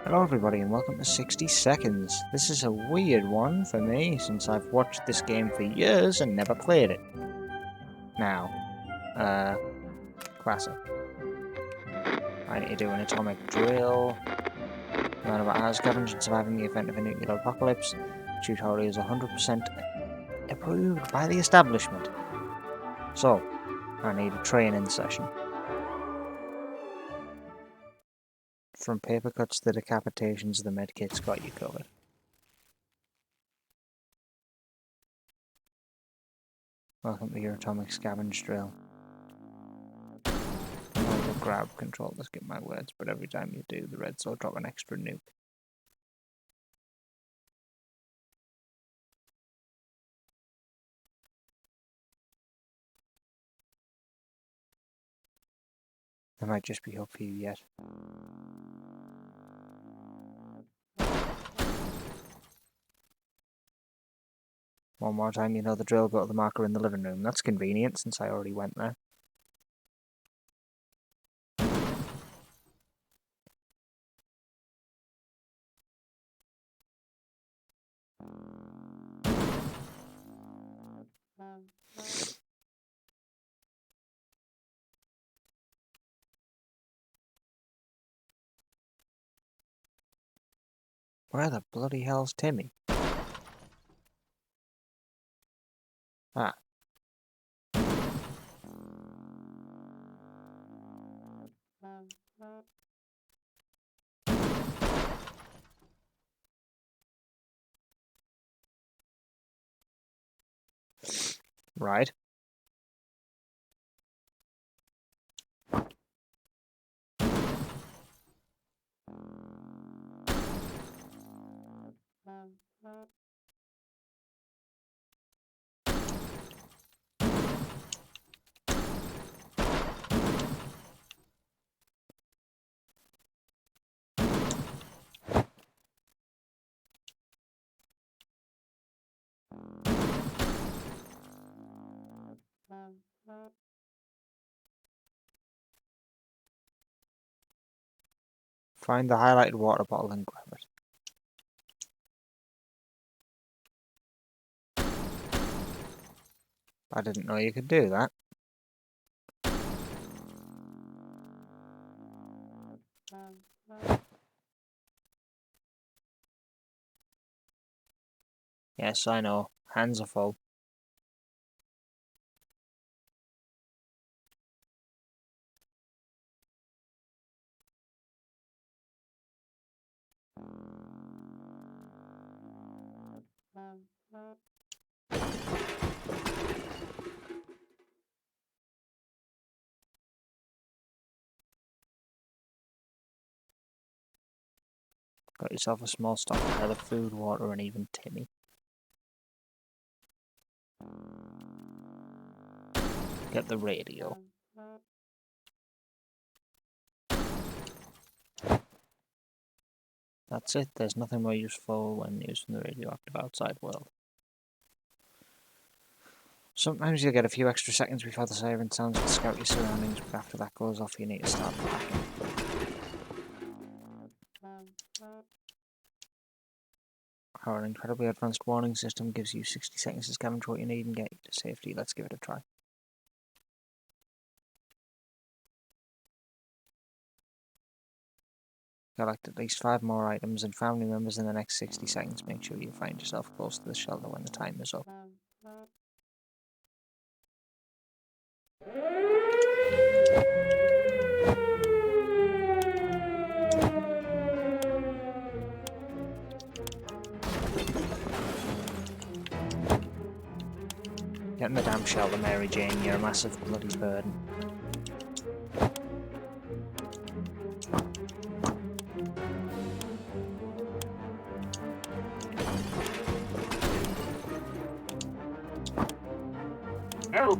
Hello everybody and welcome to 60 Seconds. This is a weird one for me since I've watched this game for years and never played it. Now, classic. I need to do an atomic drill, learn about how to scavenge and survive in the event of a nuclear apocalypse. Tutorial is 100% approved by the establishment. So, I need a training session. From paper cuts to decapitations, the medkit's got you covered. Welcome to your atomic scavenge drill. The grab control to skip my words, but every time you do, the reds will drop an extra nuke. There might just be hope for you yet. One more time, you know the drill, go to the marker in the living room. That's convenient, since I already went there. Where the bloody hell's Timmy? Ah. Right. Find the highlighted water bottle and grab it. I didn't know you could do that. Yes, I know. Hands are full. Got yourself a small stockpile of food, water, and even Timmy. Get the radio. That's it, there's nothing more useful when used in the radioactive outside world. Sometimes you'll get a few extra seconds before the siren sounds to scout your surroundings, but after that goes off you need to start packing. Our incredibly advanced warning system gives you 60 seconds to scavenge what you need and get you to safety. Let's give it a try. Collect at least 5 more items and family members in the next 60 seconds. Make sure you find yourself close to the shelter when the time is up. Get in the damn shelter, Mary Jane, you're a massive bloody burden. Help!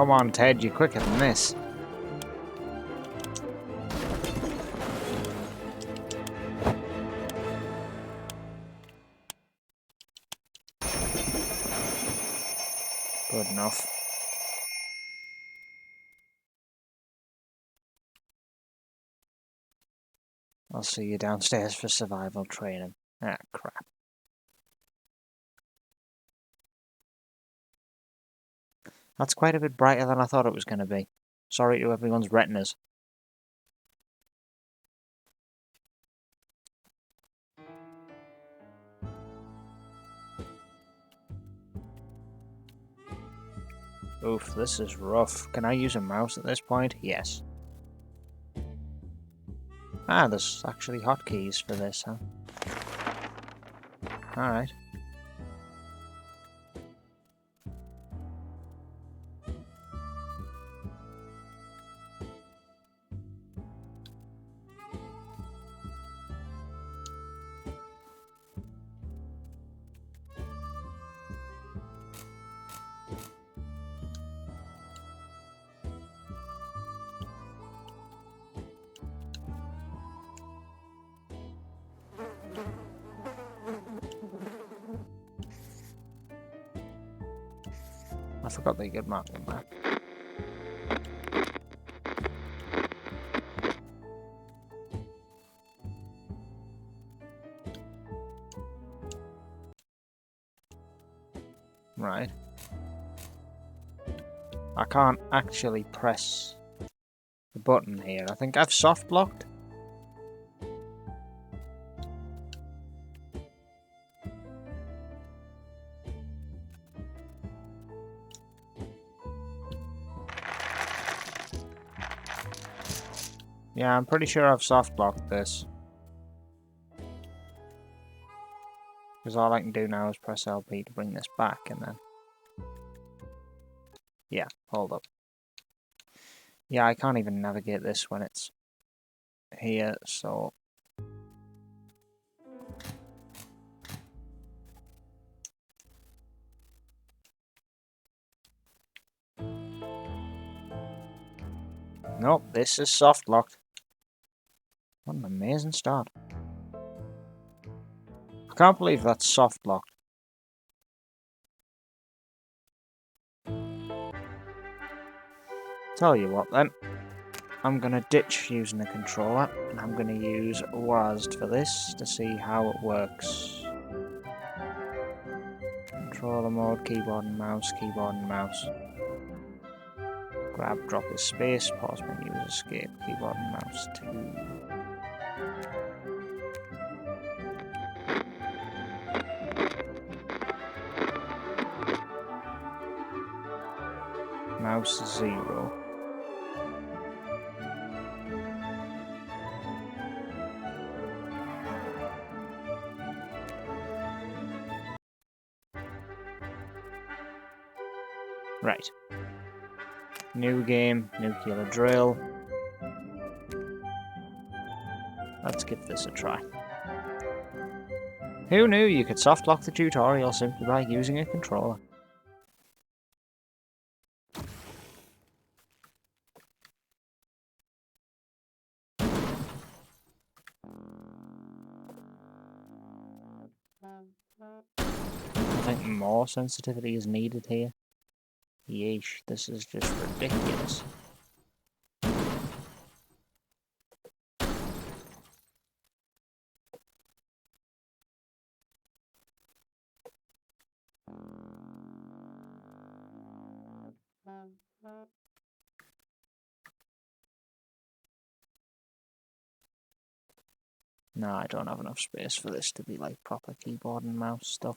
Come on, Ted, you're quicker than this. Good enough. I'll see you downstairs for survival training. Ah, crap. That's quite a bit brighter than I thought it was going to be. Sorry to everyone's retinas. Oof, this is rough. Can I use a mouse at this point? Yes. Ah, there's actually hotkeys for this, huh? Alright. I forgot that you could mark the map. Right. I can't actually press the button here. I think I've soft locked. Yeah, I'm pretty sure I've soft locked this. Because all I can do now is press LP to bring this back and then... Yeah, hold up. Yeah, I can't even navigate this when it's here, so... Nope, this is soft locked. What an amazing start. I can't believe that's soft locked. Tell you what then, I'm gonna ditch using a controller and I'm gonna use WASD for this to see how it works. Controller mode, keyboard and mouse, keyboard and mouse. Grab, drop is space, pause menu is escape, keyboard and mouse 2. Mouse 0. Right. New game, nuclear drill. Let's give this a try. Who knew you could soft lock the tutorial simply by using a controller? I think more sensitivity is needed here. Yeesh, this is just ridiculous. No, I don't have enough space for this to be like proper keyboard and mouse stuff.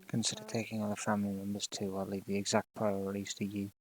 Consider taking other family members too. I'll leave the exact priorities to you.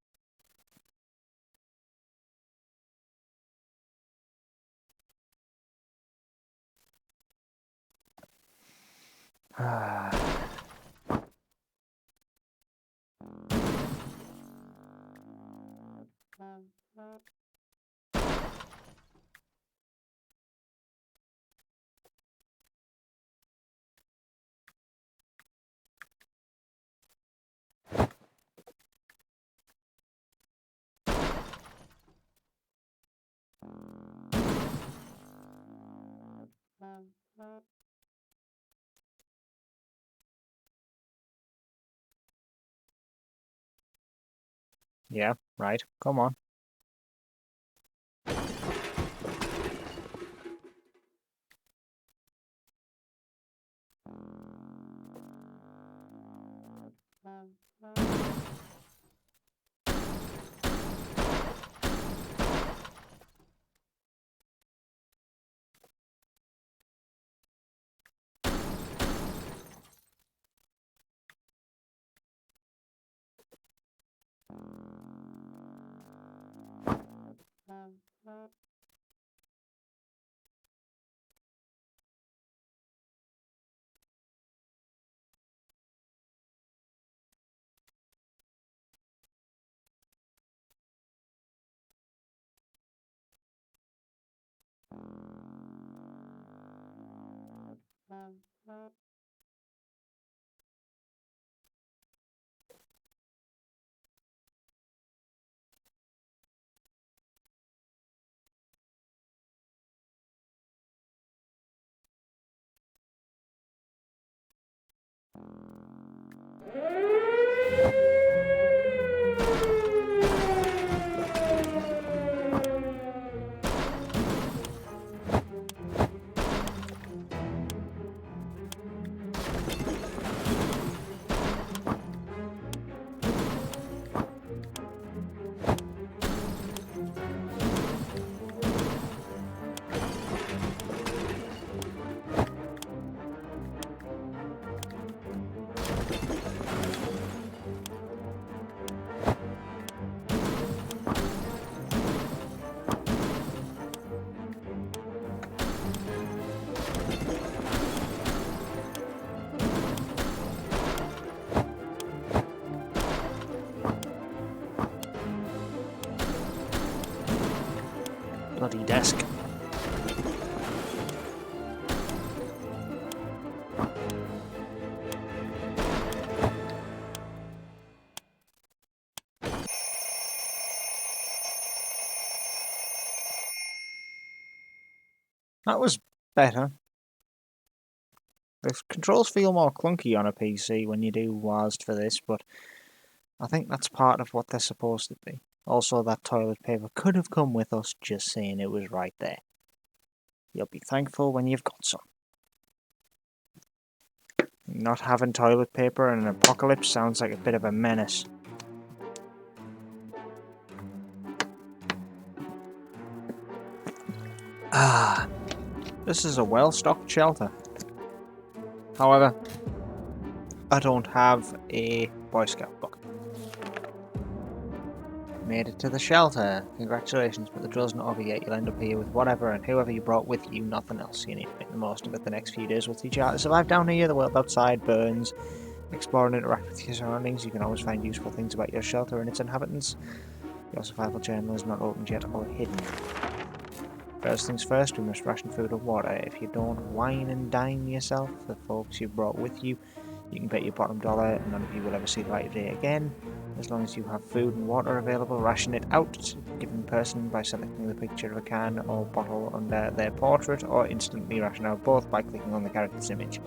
Yeah, right. Come on. Bloody desk. That was better. The controls feel more clunky on a PC when you do WASD for this, but I think that's part of what they're supposed to be. Also, that toilet paper could have come with us, just saying it was right there. You'll be thankful when you've got some. Not having toilet paper in an apocalypse sounds like a bit of a menace. Ah, this is a well-stocked shelter. However, I don't have a Boy Scout book. Made it to the shelter. Congratulations, but the drill's not over yet. You'll end up here with whatever and whoever you brought with you, nothing else. You need to make the most of it. The next few days will teach you how to survive down here. The world outside burns. Explore and interact with your surroundings. You can always find useful things about your shelter and its inhabitants. Your survival journal is not opened yet or hidden. First things first, we must ration food and water. If you don't wine and dine yourself, the folks you brought with you, you can bet your bottom dollar none of you will ever see the light of day again. As long as you have food and water available, ration it out to a given person by selecting the picture of a can or bottle under their portrait, or instantly ration out both by clicking on the character's image.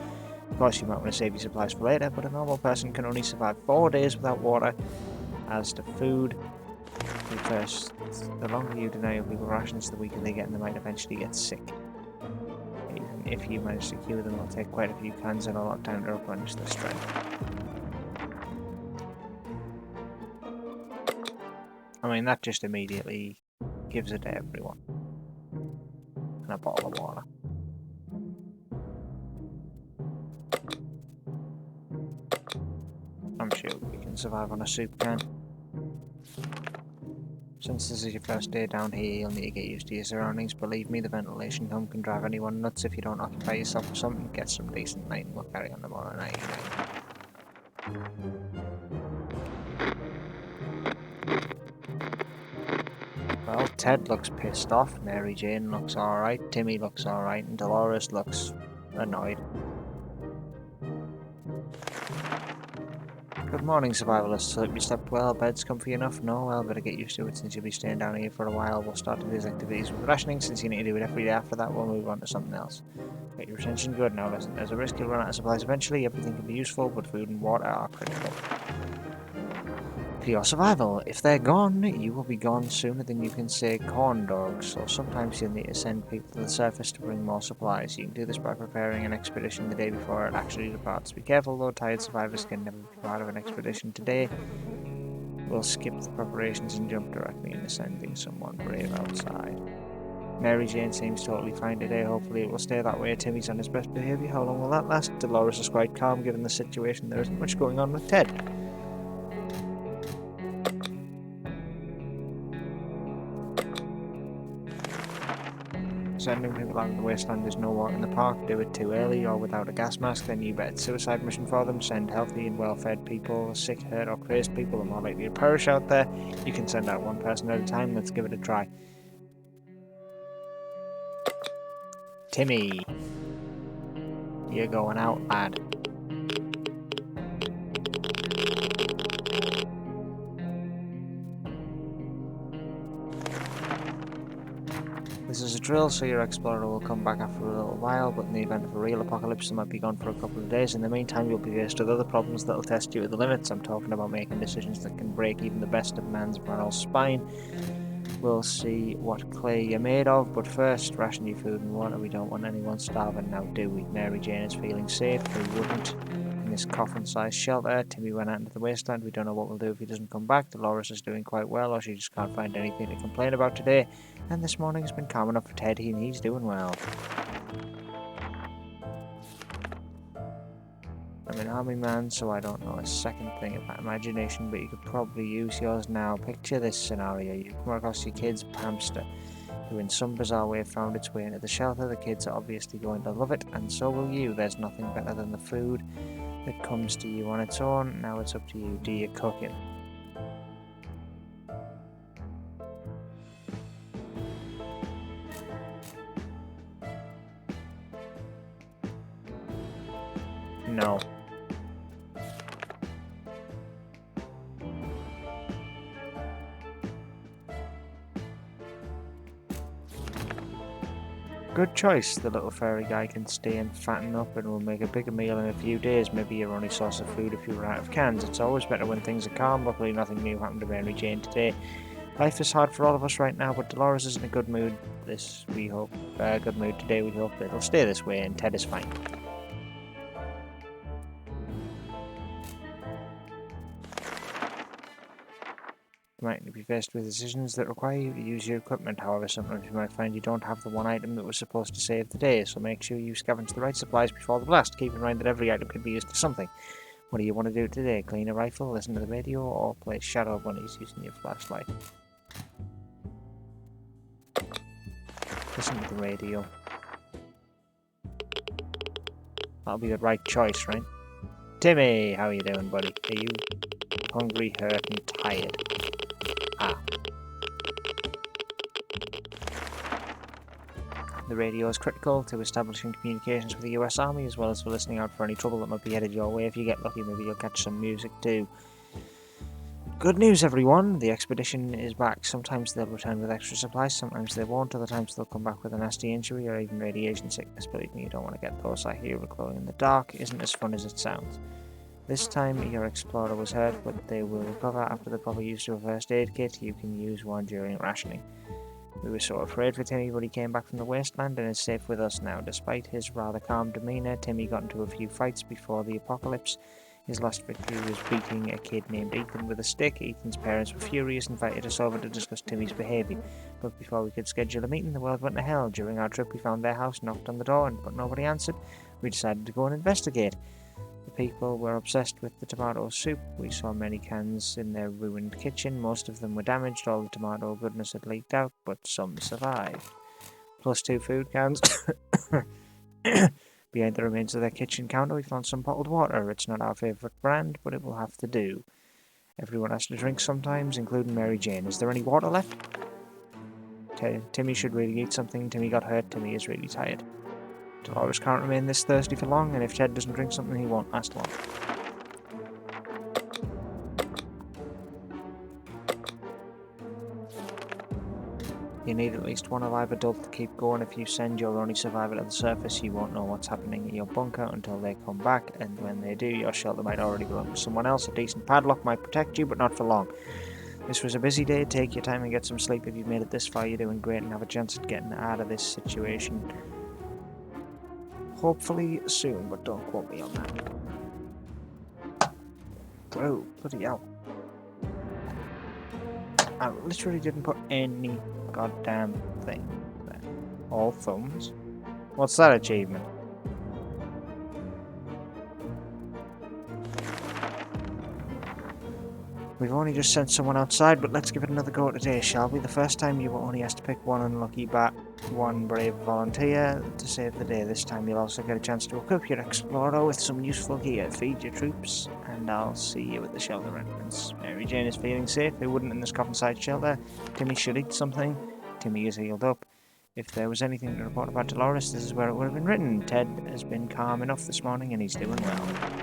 Of course, you might want to save your supplies for later, but a normal person can only survive 4 days without water. As to food, the longer you deny your people rations, the weaker they get and they might eventually get sick. Even if you manage to cure them, it'll take quite a few cans and a lot of time to replenish their strength. I mean, that just immediately gives it to everyone. And a bottle of water. I'm sure we can survive on a soup can. Since this is your first day down here, you'll need to get used to your surroundings. Believe me, the ventilation hum can drive anyone nuts if you don't occupy yourself with something. Get some decent light and we'll carry on tomorrow night. Well, Ted looks pissed off, Mary Jane looks alright, Timmy looks alright, and Dolores looks annoyed. Good morning, survivalists. Hope you slept well. Bed's comfy enough? No? Well, better get used to it since you'll be staying down here for a while. We'll start today's activities with rationing. Since you need to do it every day after that, we'll move on to something else. Get your attention good. Now listen, there's a risk you'll run out of supplies eventually. Everything can be useful, but food and water are critical for your survival. If they're gone, you will be gone sooner than you can say corn dogs, so sometimes you'll need to send people to the surface to bring more supplies. You can do this by preparing an expedition the day before it actually departs. Be careful though, tired survivors can never be part of an expedition today. We'll skip the preparations and jump directly into sending someone brave outside. Mary Jane seems totally fine today. Hopefully it will stay that way. Timmy's on his best behaviour. How long will that last? Dolores is quite calm given the situation. There isn't much going on with Ted. Sending people out of the wasteland, there's no water in the park. Do it too early or without a gas mask, then you bet suicide mission for them. Send healthy and well-fed people. Sick, hurt or crazed people are more likely to perish out there. You can send out one person at a time. Let's give it a try. Timmy, you're going out, lad. This is a drill, so your explorer will come back after a little while, but in the event of a real apocalypse, they might be gone for a couple of days. In the meantime, you'll be faced with other problems that'll test you at the limits. I'm talking about making decisions that can break even the best of man's moral spine. We'll see what clay you're made of, but first, ration your food and water. We don't want anyone starving now, do we? Mary Jane is feeling safe. We wouldn't in this coffin-sized shelter. Timmy went out into the wasteland. We don't know what we'll do if he doesn't come back. Dolores is doing quite well, or she just can't find anything to complain about today. And this morning has been calm enough for Ted, and he's doing well. I'm an army man, so I don't know a second thing about imagination, but you could probably use yours now. Picture this scenario. You come across your kid's hamster, who in some bizarre way found its way into the shelter. The kids are obviously going to love it, and so will you. There's nothing better than the food that comes to you on its own. Now it's up to you. Do you cook it? No. Good choice. The little fairy guy can stay and fatten up and will make a bigger meal in a few days. Maybe your only source of food if you run out of cans. It's always better when things are calm. Luckily nothing new happened to Mary Jane today. Life is hard for all of us right now, but Dolores is in a good mood we hope. Good mood today, we hope it'll stay this way, and Ted is fine. You might be faced with decisions that require you to use your equipment. However, sometimes you might find you don't have the one item that was supposed to save the day, so make sure you scavenge the right supplies before the blast. Keep in mind that every item can be used for something. What do you want to do today? Clean a rifle, listen to the radio, or play shadow bunnies using your flashlight? Listen to the radio. That'll be the right choice, right? Timmy, how are you doing, buddy? Are you hungry, hurt, and tired? Ah. The radio is critical to establishing communications with the US Army, as well as for listening out for any trouble that might be headed your way. If you get lucky, maybe you'll catch some music too. Good news, everyone! The expedition is back. Sometimes they'll return with extra supplies, sometimes they won't, other times they'll come back with a nasty injury or even radiation sickness. Believe me, you don't want to get those. I hear glowing in the dark isn't as fun as it sounds. This time your explorer was hurt, but they will recover after the proper use of a first aid kit. You can use one during rationing. We were so afraid for Timmy, but he came back from the wasteland and is safe with us now. Despite his rather calm demeanour, Timmy got into a few fights before the apocalypse. His last victory was beating a kid named Ethan with a stick. Ethan's parents were furious and invited us over to discuss Timmy's behaviour. But before we could schedule a meeting, the world went to hell. During our trip, we found their house, knocked on the door, but nobody answered. We decided to go and investigate. The people were obsessed with the tomato soup. We saw many cans in their ruined kitchen. Most of them were damaged. All the tomato goodness had leaked out, but some survived. +2 food cans. Behind the remains of their kitchen counter, we found some bottled water. It's not our favourite brand, but it will have to do. Everyone has to drink sometimes, including Mary Jane. Is there any water left? Timmy should really eat something. Timmy got hurt. Timmy is really tired. Dolores can't remain this thirsty for long, and if Ted doesn't drink something, he won't last long. You need at least one alive adult to keep going. If you send your only survivor to the surface, you won't know what's happening in your bunker until they come back, and when they do, your shelter might already belong to someone else. A decent padlock might protect you, but not for long. This was a busy day. Take your time and get some sleep. If you've made it this far, you're doing great and have a chance at getting out of this situation. Hopefully soon, but don't quote me on that. Whoa, bloody hell. I literally didn't put any goddamn thing there. All thumbs. What's that achievement? We've only just sent someone outside, but let's give it another go today, shall we? The first time you only has to pick one unlucky bat, one brave volunteer to save the day. This time you'll also get a chance to equip your explorer with some useful gear, feed your troops, and I'll see you at the shelter entrance. Mary Jane is feeling safe. Who wouldn't in this coffin-side shelter? Timmy should eat something. Timmy is healed up. If there was anything to report about Dolores, this is where it would have been written. Ted has been calm enough this morning and he's doing well.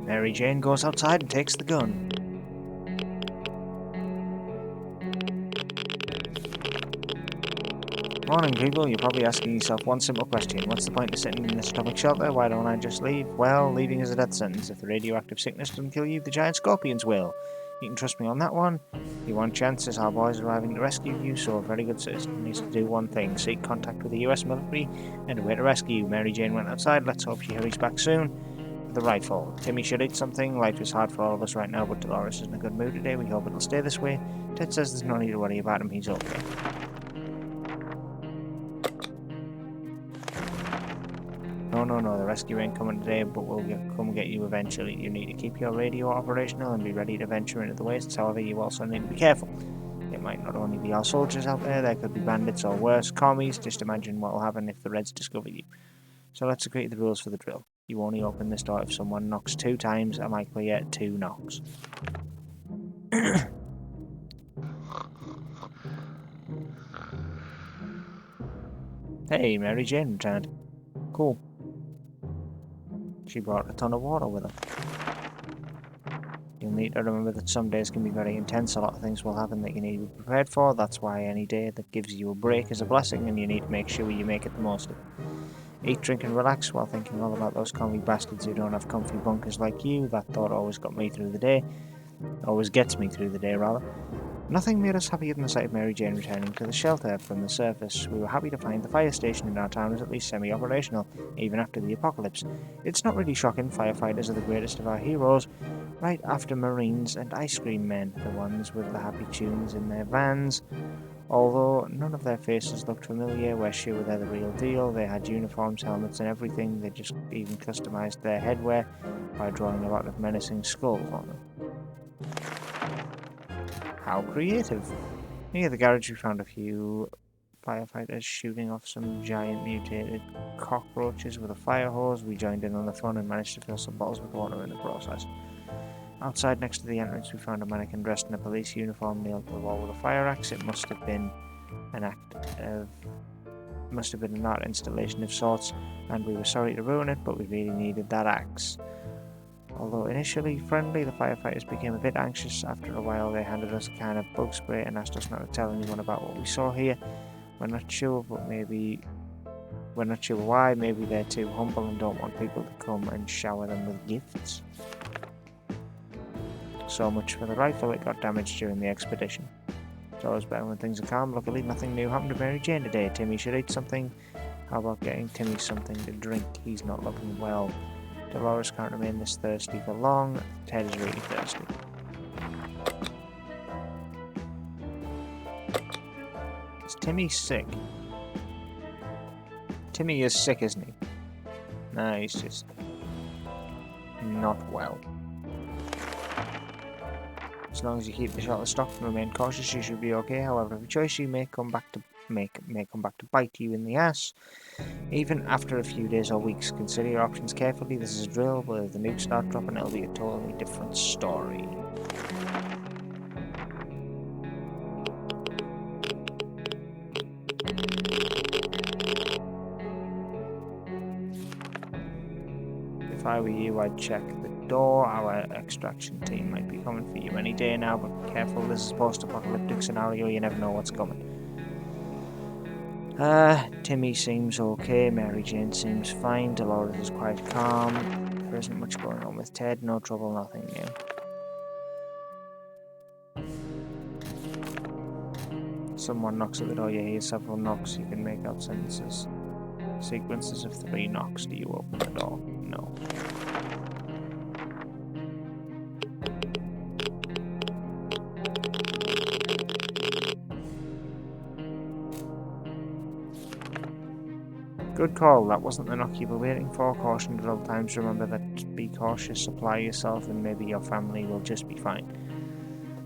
Mary Jane goes outside and takes the gun. Morning, people. You're probably asking yourself one simple question. What's the point of sitting in this atomic shelter? Why don't I just leave? Well, leaving is a death sentence. If the radioactive sickness doesn't kill you, the giant scorpions will. You can trust me on that one. Your one chance is our boys arriving to rescue you, so a very good citizen needs to do one thing. Seek contact with the US military and await a rescue. Mary Jane went outside. Let's hope she hurries back soon. The rifle. Timmy should eat something. Life is hard for all of us right now, but Dolores is in a good mood today. We hope it'll stay this way. Ted says there's no need to worry about him. He's okay. No, the rescue ain't coming today, but we'll come get you eventually. You need to keep your radio operational and be ready to venture into the wastes. However, you also need to be careful. It might not only be our soldiers out there, there could be bandits or worse, commies. Just imagine what will happen if the Reds discover you. So let's agree to the rules for the drill. You only open this door if someone knocks 2 times. Am I clear? 2 knocks. Hey, Mary Jane returned. Cool. She brought a ton of water with her. You'll need to remember that some days can be very intense. A lot of things will happen that you need to be prepared for. That's why any day that gives you a break is a blessing, and you need to make sure you make it the most of it. Eat, drink, and relax while thinking all about those commie bastards who don't have comfy bunkers like you. That thought always got me through the day. Always gets me through the day, rather. Nothing made us happier than the sight of Mary Jane returning to the shelter from the surface. We were happy to find the fire station in our town was at least semi-operational, even after the apocalypse. It's not really shocking. Firefighters are the greatest of our heroes, right after Marines and ice cream men, the ones with the happy tunes in their vans. Although none of their faces looked familiar, we're sure they're the real deal. They had uniforms, helmets, and everything. They just even customized their headwear by drawing a lot of menacing skulls on them. How creative! Near the garage we found a few firefighters shooting off some giant mutated cockroaches with a fire hose. We joined in on the fun and managed to fill some bottles with water in the process. Outside next to the entrance we found a mannequin dressed in a police uniform nailed to the wall with a fire axe. It must have been an art installation of sorts, and we were sorry to ruin it, but we really needed that axe. Although initially friendly, the firefighters became a bit anxious. After a while they handed us a can of bug spray and asked us not to tell anyone about what we saw here. We're not sure why. Maybe they're too humble and don't want people to come and shower them with gifts. So much for the rifle. It got damaged during the expedition. It's always better when things are calm. Luckily nothing new happened to Mary Jane today. Timmy should eat something. How about getting Timmy something to drink? He's not looking well. Dolores can't remain this thirsty for long. Ted is really thirsty. Is Timmy sick? Timmy is sick, isn't he? No, he's just not well. As long as you keep the shot stocked and remain cautious, you should be okay. However, if a choice you may come back to bite you in the ass, even after a few days or weeks. Consider your options carefully. This is a drill, but if the nukes start dropping, it'll be a totally different story. If I were you, I'd check the door. Our extraction team might be coming for you any day now, but be careful. This is a post-apocalyptic scenario. You never know what's coming. Timmy seems okay. Mary Jane seems fine. Dolores is quite calm. There isn't much going on with Ted. No trouble, nothing new. Someone knocks at the door. You hear several knocks. You can make out sentences. Sequences of 3 knocks. Do you open the door? No. Good call. That wasn't the knock you were waiting for. Caution at all times. Remember that be cautious, supply yourself, and maybe your family will just be fine.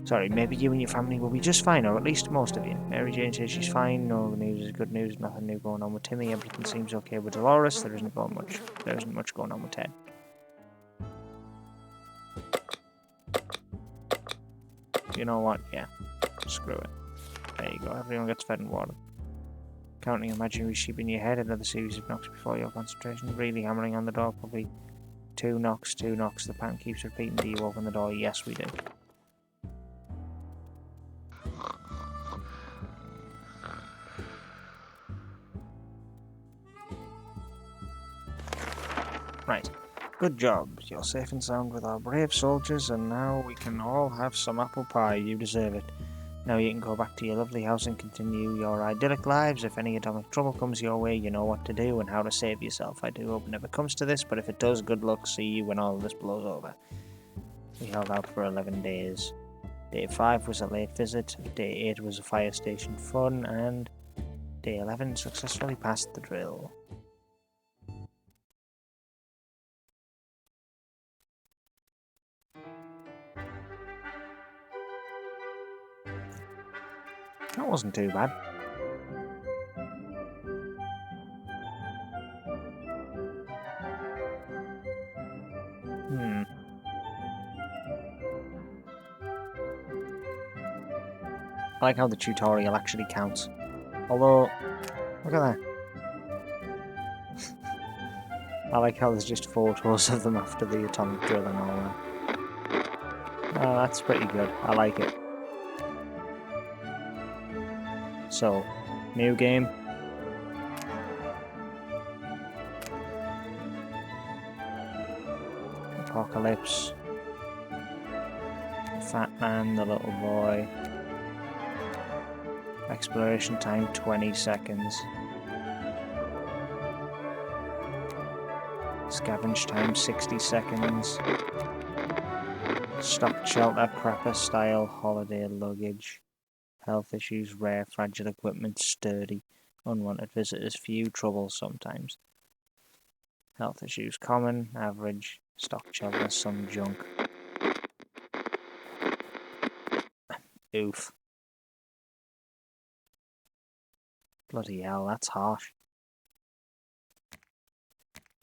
Sorry, maybe you and your family will be just fine, or at least most of you. Mary Jane says she's fine. No news is good news. Nothing new going on with Timmy. Everything seems okay with Dolores. There isn't much going on with Ted. You know what? Yeah. Screw it. There you go. Everyone gets fed and watered. Counting imaginary sheep in your head. Another series of knocks before your concentration. Really hammering on the door. Probably 2 knocks, 2 knocks. The pattern keeps repeating. Do you open the door? Yes, we do. Right. Good job. You're safe and sound with our brave soldiers, and now we can all have some apple pie. You deserve it. Now you can go back to your lovely house and continue your idyllic lives. If any atomic trouble comes your way, you know what to do and how to save yourself. I do hope it never comes to this, but if it does, good luck. See you when all this blows over. We held out for 11 days. Day 5 was a late visit, Day 8 was a fire station fun, and Day 11 successfully passed the drill. That wasn't too bad. I like how the tutorial actually counts. Although, look at that. I like how there's just photos of them after the atomic drill and all that. Oh, that's pretty good. I like it. So, new game. Apocalypse. Fat man, the little boy. Exploration time 20 seconds. Scavenge time 60 seconds. Stock shelter, prepper style, holiday luggage. Health issues, rare, fragile equipment, sturdy. Unwanted visitors, few, trouble sometimes. Health issues, common, average. Stock shelter, some junk. Oof. Bloody hell, that's harsh.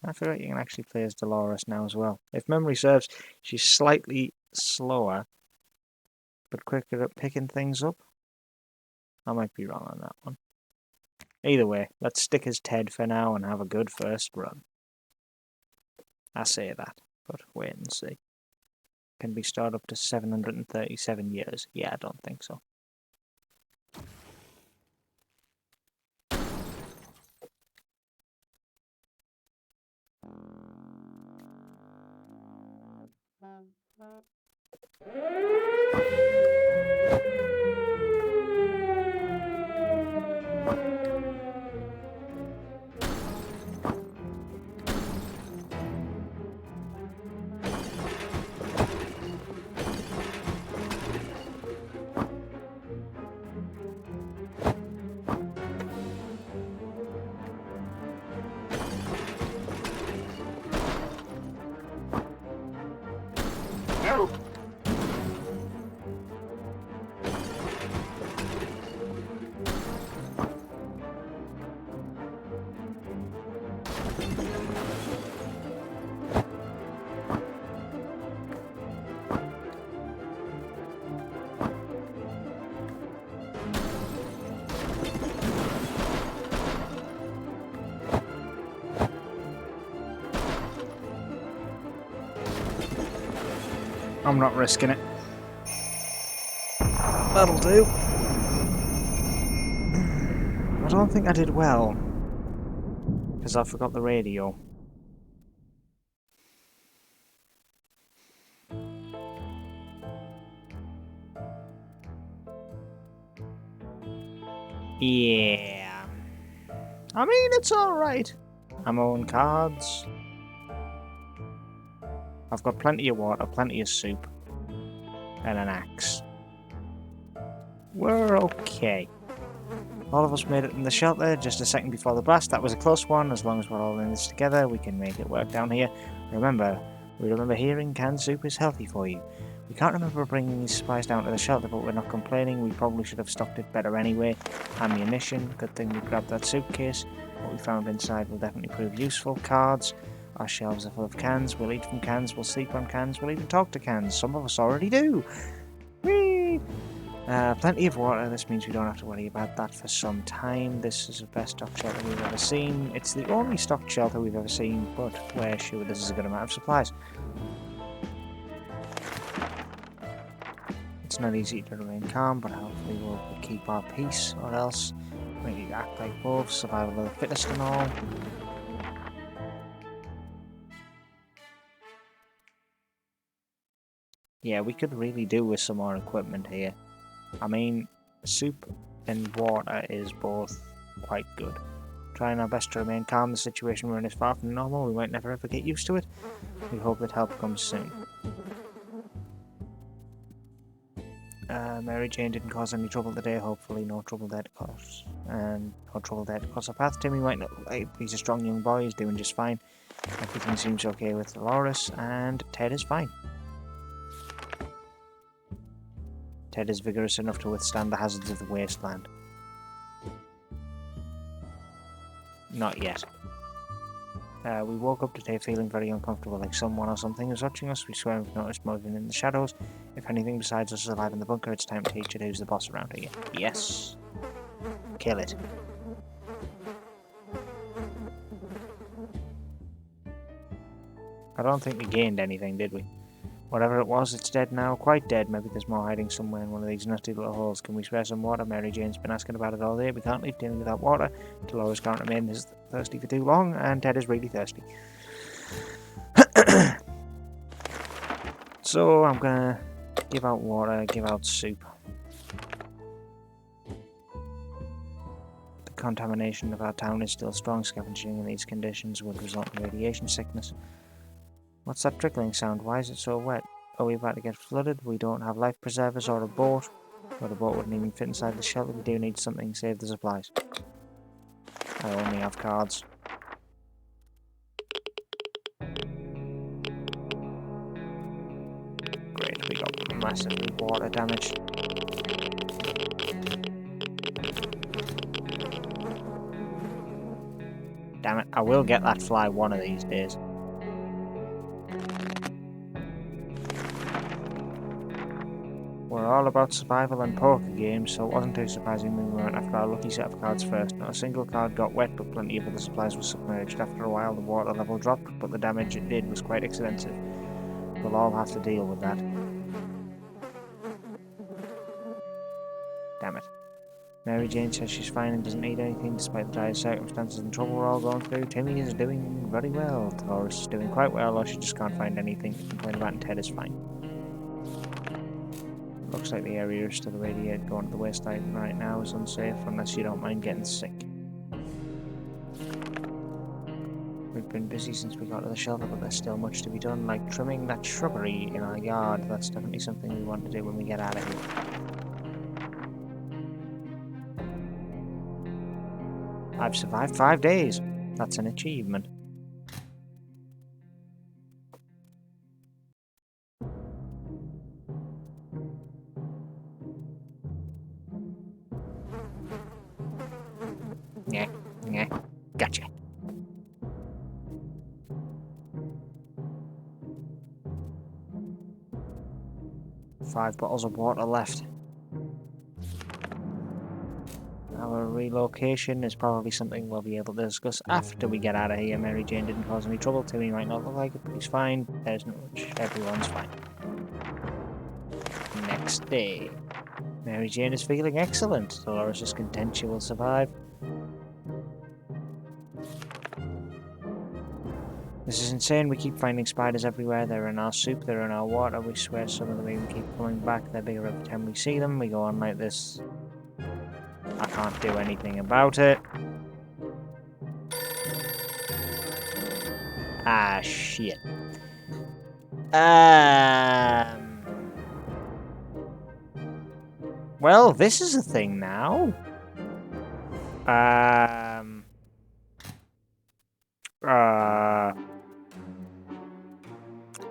I forgot you can actually play as Dolores now as well. If memory serves, she's slightly slower, but quicker at picking things up. I might be wrong on that one. Either way, let's stick as Ted for now and have a good first run. I say that, but wait and see. Can be stored up to 737 years. Yeah, I don't think so. I'm not risking it. That'll do. I don't think I did well, because I forgot the radio. Yeah. I mean, it's alright. I'm on cards. I've got plenty of water, plenty of soup, and an axe. We're okay. All of us made it in the shelter just a second before the blast. That was a close one. As long as we're all in this together, we can make it work down here. We remember hearing canned soup is healthy for you. We can't remember bringing these supplies down to the shelter, but we're not complaining. We probably should have stocked it better anyway. Ammunition, good thing we grabbed that suitcase. What we found inside will definitely prove useful. Cards, our shelves are full of cans. We'll eat from cans, we'll sleep on cans, we'll even talk to cans. Some of us already do. Whee! Plenty of water. This means we don't have to worry about that for some time. This is the best stocked shelter we've ever seen. It's the only stocked shelter we've ever seen, but we're sure this is a good amount of supplies. It's not easy to remain calm, but hopefully we'll keep our peace, or else we act like wolves, survival of the fittest and all. Yeah, we could really do with some more equipment here. I mean, soup and water is both quite good. Trying our best to remain calm, the situation we're in is far from normal. We might never ever get used to it. We hope that help comes soon. Mary Jane didn't cause any trouble today. Hopefully, no trouble there to cause. And no trouble there to cross our path. Timmy might not. He's a strong young boy. He's doing just fine. Everything seems okay with Dolores, and Ted is fine. Ted is vigorous enough to withstand the hazards of the wasteland. Not yet. We woke up today feeling very uncomfortable, like someone or something is watching us. We swear we've noticed moving in the shadows. If anything besides us is alive in the bunker, it's time to teach it who's the boss around here. Yes. Kill it. I don't think we gained anything, did we? Whatever it was, it's dead now. Quite dead. Maybe there's more hiding somewhere in one of these nutty little holes. Can we spare some water? Mary Jane's been asking about it all day. We can't leave Timmy without water. Dolores can't remain thirsty for too long, and Ted is really thirsty. So I'm gonna give out water, give out soup. The contamination of our town is still strong. Scavenging in these conditions would result in radiation sickness. What's that trickling sound? Why is it so wet? Are we about to get flooded? We don't have life preservers or a boat. But a boat wouldn't even fit inside the shelter. We do need something to save the supplies. I only have cards. Great, we got massively water damage. Damn it, I will get that fly one of these days. We're all about survival and poker games, so it wasn't too surprising we weren't after our lucky set of cards first. Not a single card got wet, but plenty of other supplies were submerged. After a while, the water level dropped, but the damage it did was quite extensive. We'll all have to deal with that. Damn it. Mary Jane says she's fine and doesn't need anything despite the dire circumstances and trouble we're all going through. Timmy is doing very well. Dolores is doing quite well, or she just can't find anything to complain about, and Ted is fine. Looks like the area is to the radiate going to the wasteland right now is unsafe unless you don't mind getting sick. We've been busy since we got to the shelter, but there's still much to be done, like trimming that shrubbery in our yard. That's definitely something we want to do when we get out of here. I've survived 5 days. That's an achievement. Yeah, gotcha. Five bottles of water left. Our relocation is probably something we'll be able to discuss after we get out of here. Mary Jane didn't cause any trouble. Timmy might not look like it, but he's fine. There's no much. Everyone's fine. next day. Mary Jane is feeling excellent. Dolores is content she will survive. This is insane. We keep finding spiders everywhere. They're in our soup, they're in our water. We swear some of them even keep coming back. They're bigger every time we see them. We go on like this. I can't do anything about it. Ah, shit. Well, this is a thing now.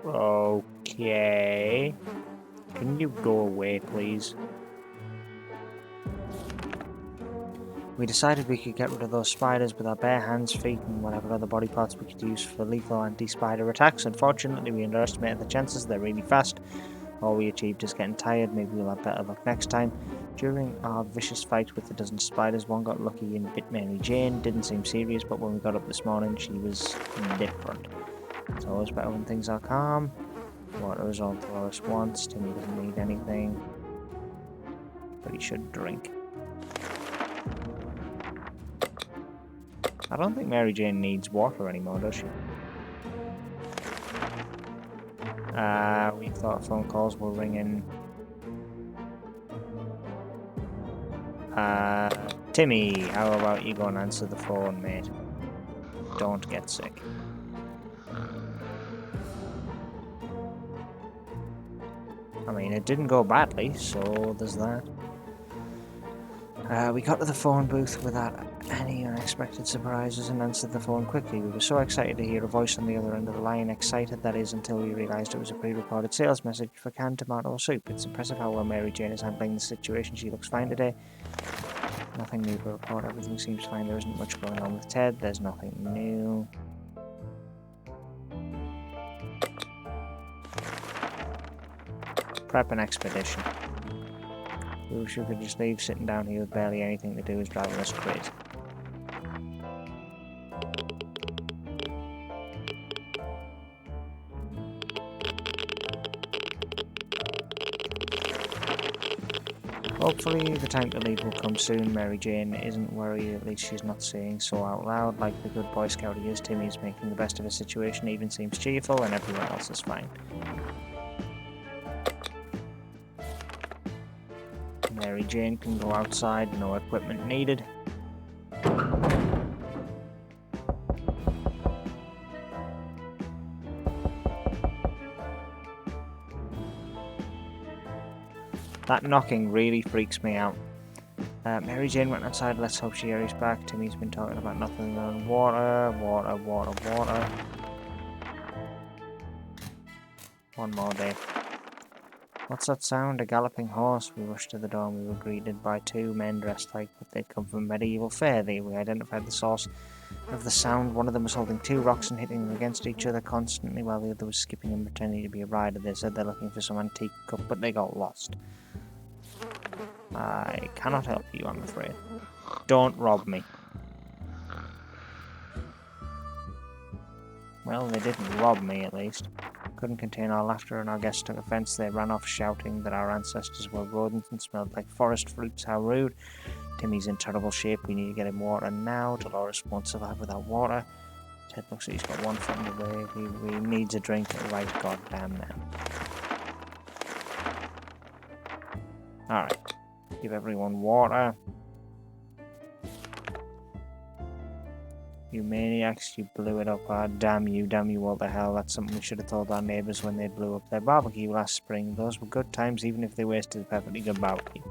Okay. Can you go away, please? We decided we could get rid of those spiders with our bare hands, feet, and whatever other body parts we could use for lethal anti-spider attacks. Unfortunately, we underestimated the chances. They're really fast. All we achieved is getting tired. Maybe we'll have better luck next time. During our vicious fight with a dozen spiders, one got lucky and bit Mary Jane. Didn't seem serious, but when we got up this morning, she was different. It's always better when things are calm. Water is all Dolores wants. Timmy doesn't need anything. But he should drink. I don't think Mary Jane needs water anymore, does she? We thought phone calls were ringing. Timmy, how about you go and answer the phone, mate? Don't get sick. I mean, it didn't go badly, so there's that. We got to the phone booth without any unexpected surprises and answered the phone quickly. We were so excited to hear a voice on the other end of the line. Excited, that is, until we realised it was a pre-recorded sales message for canned tomato soup. It's impressive how well Mary Jane is handling the situation. She looks fine today. Nothing new to report. Everything seems fine. There isn't much going on with Ted. There's nothing new. Prep an expedition. We wish we could just leave. Sitting down here with barely anything to do is driving us crazy. Hopefully the time to leave will come soon. Mary Jane isn't worried, at least she's not saying so out loud. Like the good Boy Scout he is, Timmy's making the best of his situation, even seems cheerful, and everyone else is fine. Mary Jane can go outside, no equipment needed. That knocking really freaks me out. Mary Jane went outside, let's hope she hurries back. Timmy's been talking about nothing than water. One more day. What's that sound? A galloping horse. We rushed to the door and we were greeted by two men dressed like what they'd come from medieval fair. We identified the source of the sound. One of them was holding two rocks and hitting them against each other constantly while the other was skipping and pretending to be a rider. They said they're looking for some antique cup, but they got lost. I cannot help you, I'm afraid. Don't rob me. Well, they didn't rob me, at least. Couldn't contain our laughter, and our guests took offence. They ran off shouting that our ancestors were rodents and smelled like forest fruits. How rude. Timmy's in terrible shape. We need to get him water now. Dolores won't survive without water. Ted looks like he's got one foot in the way. He needs a drink right goddamn now. Alright. Give everyone water. You maniacs, you blew it up. Ah, damn you, what the hell. That's something we should have told our neighbours when they blew up their barbecue last spring. Those were good times, even if they wasted a perfectly good barbecue.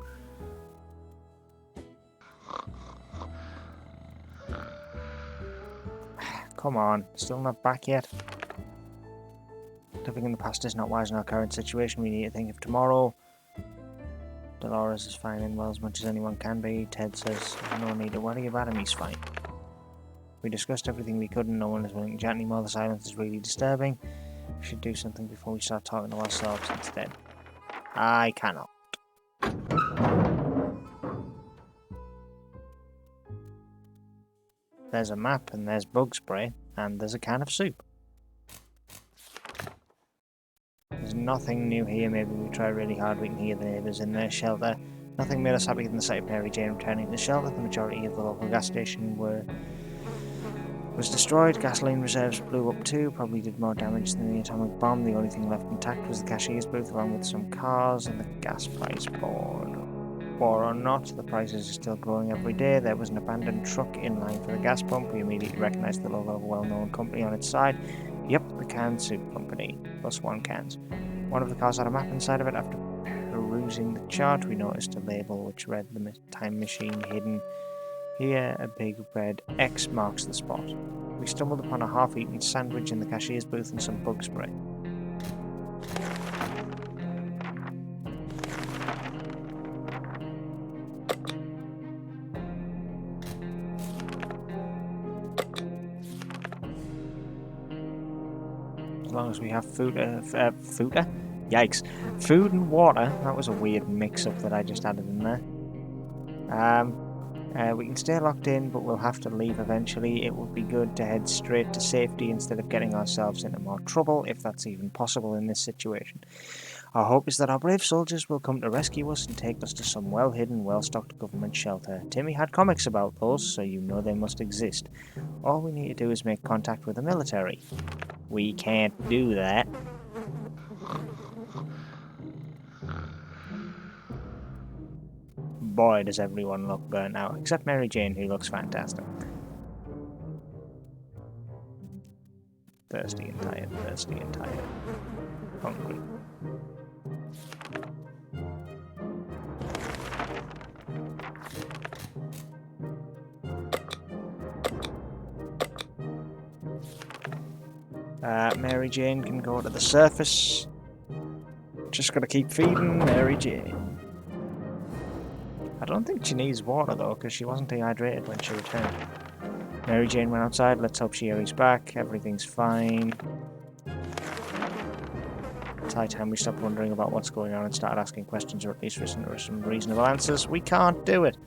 Come on, still not back yet? Living in the past is not wise in our current situation. We need to think of tomorrow. Dolores is fine and well as much as anyone can be. Ted says there's no need to worry about him, he's fine. We discussed everything we could and no one is willing to chat anymore. The silence is really disturbing. We should do something before we start talking to ourselves instead. I cannot. There's a map and there's bug spray and there's a can of soup. There's Nothing new here. Maybe we try really hard. We can hear the neighbours in their shelter. Nothing made us happier than the sight of Mary Jane returning to the shelter. The majority of the local gas station was destroyed. Gasoline reserves blew up too. Probably did more damage than the atomic bomb. The only thing left intact was the cashier's booth along with some cars and the gas price board. War or not, the prices are still growing every day. There was an abandoned truck in line for the gas pump. We immediately recognised the logo of a well-known company on its side. Yep, the Can Soup Company. +1 cans. One of the cars had a map inside of it. After perusing the chart, we noticed a label which read the time machine hidden. Here, a big red X marks the spot. We stumbled upon a half-eaten sandwich in the cashier's booth and some bug spray. As long as we have food, Yikes. Food and water. That was a weird mix-up that I just added in there. We can stay locked in, but we'll have to leave eventually. It would be good to head straight to safety instead of getting ourselves into more trouble, if that's even possible in this situation. Our hope is that our brave soldiers will come to rescue us and take us to some well-hidden, well-stocked government shelter. Timmy had comics about those, so you know they must exist. All we need to do is make contact with the military. We can't do that. Boy, does everyone look burnt out, except Mary Jane, who looks fantastic. Thirsty and tired, thirsty and tired. Hungry. Mary Jane can go to the surface. Just gotta keep feeding Mary Jane. I don't think she needs water though, because she wasn't dehydrated when she returned. Mary Jane went outside. Let's hope she hurries back. Everything's fine. It's high time we stopped wondering about what's going on and started asking questions, or at least listen to some reasonable answers. We can't do it.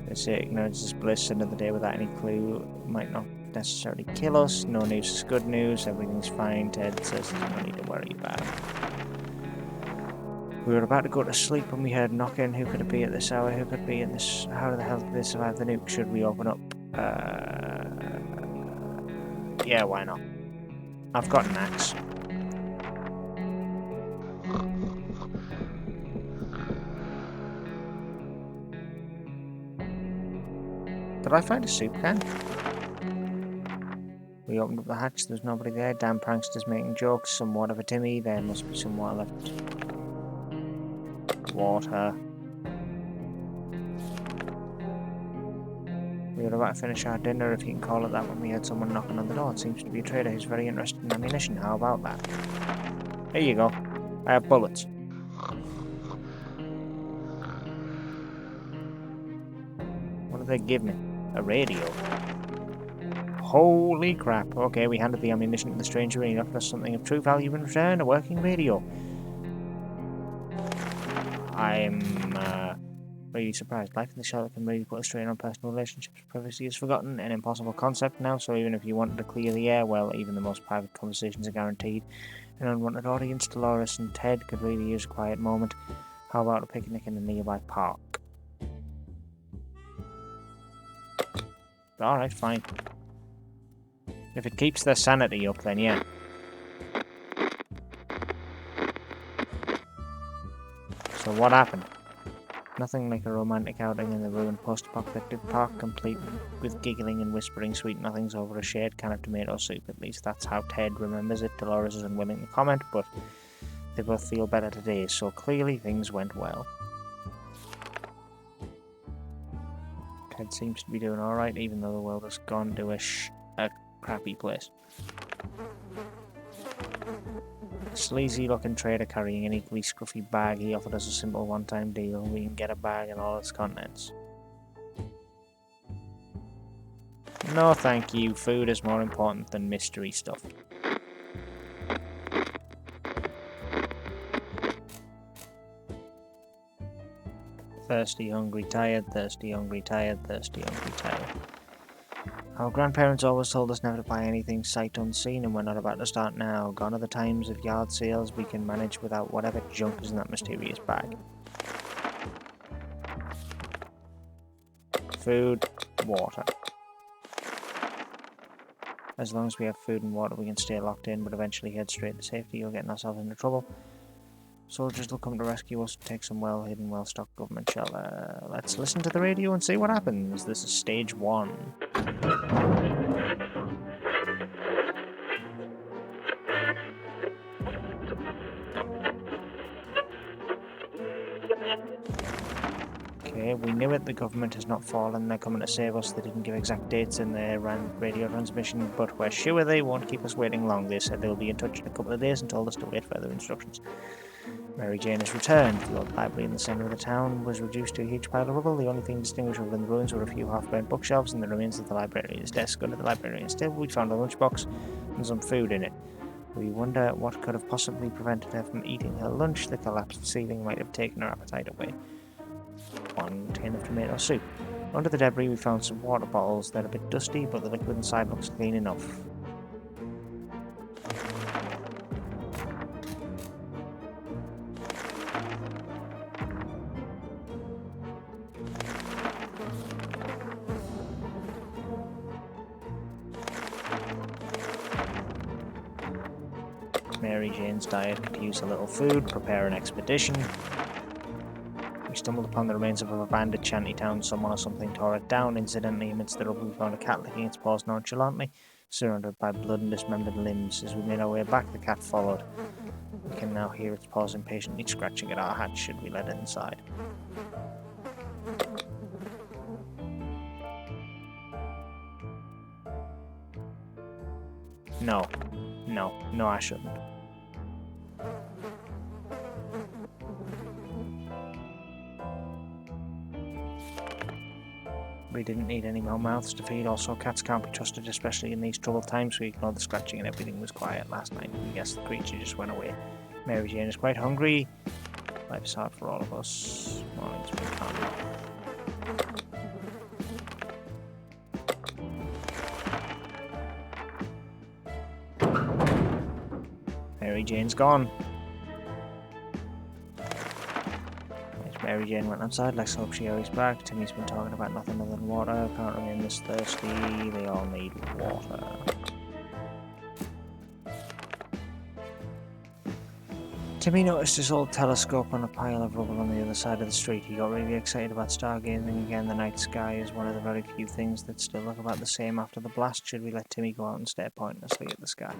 They say ignorance is bliss. Another day without any clue might not necessarily kill us. No news is good news. Everything's fine. Ted says there's no need to worry about it. We were about to go to sleep when we heard knocking. Who could it be at this hour? Who could be in this? How the hell did they survive the nuke? Should we open up? Yeah, why not? I've got an axe. Did I find a soup can? We opened up the hatch, there's nobody there. Damn pranksters making jokes. Some water for Timmy. There must be some water left. Water. We were about to finish our dinner, if you can call it that, when we heard someone knocking on the door. It seems to be a trader who's very interested in ammunition. How about that? Here you go. I have bullets. What did they give me? A radio. Holy crap. Okay, we handed the ammunition to the stranger and he offered us something of true value in return, a working radio. I'm really surprised. Life in the shelter can really put a strain on personal relationships. Privacy is forgotten, an impossible concept now, so even if you wanted to clear the air, well, even the most private conversations are guaranteed. An unwanted audience, Dolores and Ted could really use a quiet moment. How about a picnic in a nearby park? Alright, fine. If it keeps their sanity up, then yeah. So what happened? Nothing like a romantic outing in the ruined post-apocalyptic park, complete with giggling and whispering sweet nothings over a shared can of tomato soup. At least that's how Ted remembers it. Dolores is unwilling to comment, but they both feel better today, so clearly things went well. Ted seems to be doing alright, even though the world has gone to a crappy place. Sleazy looking trader carrying an equally scruffy bag. He offered us a simple one-time deal. We can get a bag and all its contents. No thank you, food is more important than mystery stuff. Thirsty, hungry, tired, thirsty, hungry, tired, thirsty, hungry, tired. Our grandparents always told us never to buy anything sight unseen, and we're not about to start now. Gone are the times of yard sales. We can manage without whatever junk is in that mysterious bag. Food, water. As long as we have food and water, we can stay locked in, but eventually head straight to safety or getting ourselves into trouble. Soldiers will come to rescue us and take some well-hidden, well-stocked government shelter. Let's listen to the radio and see what happens. This is stage 1. Okay, we knew it. The government has not fallen. They're coming to save us. They didn't give exact dates in their radio transmission, but we're sure they won't keep us waiting long. They said they'll be in touch in a couple of days and told us to wait for further instructions. Mary Jane has returned. The old library in the centre of the town was reduced to a huge pile of rubble. The only thing distinguishable in the ruins were a few half-burnt bookshelves and the remains of the librarian's desk. Under the librarian's table, we found a lunchbox and some food in it. We wonder what could have possibly prevented her from eating her lunch. The collapsed ceiling might have taken her appetite away. 1 tin of tomato soup. Under the debris, we found some water bottles. They're a bit dusty, but the liquid inside looks clean enough. Mary Jane's diet could use a little food. Prepare an expedition. We stumbled upon the remains of a abandoned shanty town. Someone or something tore it down. Incidentally, amidst the rubble, we found a cat licking its paws nonchalantly, surrounded by blood and dismembered limbs. As we made our way back, the cat followed. We can now hear its paws impatiently scratching at our hatch should we let it inside. No, I shouldn't. We didn't need any more mouths to feed. Also, cats can't be trusted, especially in these troubled times. We ignored the scratching and everything was quiet last night. We guess the creature just went away. Mary Jane is quite hungry. Life's hard for all of us. Morning's been calm enough. Mary Jane's gone. Mary Jane went outside. Let's hope she hurries back. Timmy's been talking about nothing other than water. Can't remain this thirsty. They all need water. Timmy noticed his old telescope on a pile of rubble on the other side of the street. He got really excited about stargazing again. The night sky is one of the very few things that still look about the same after the blast. Should we let Timmy go out and stare pointlessly at the sky?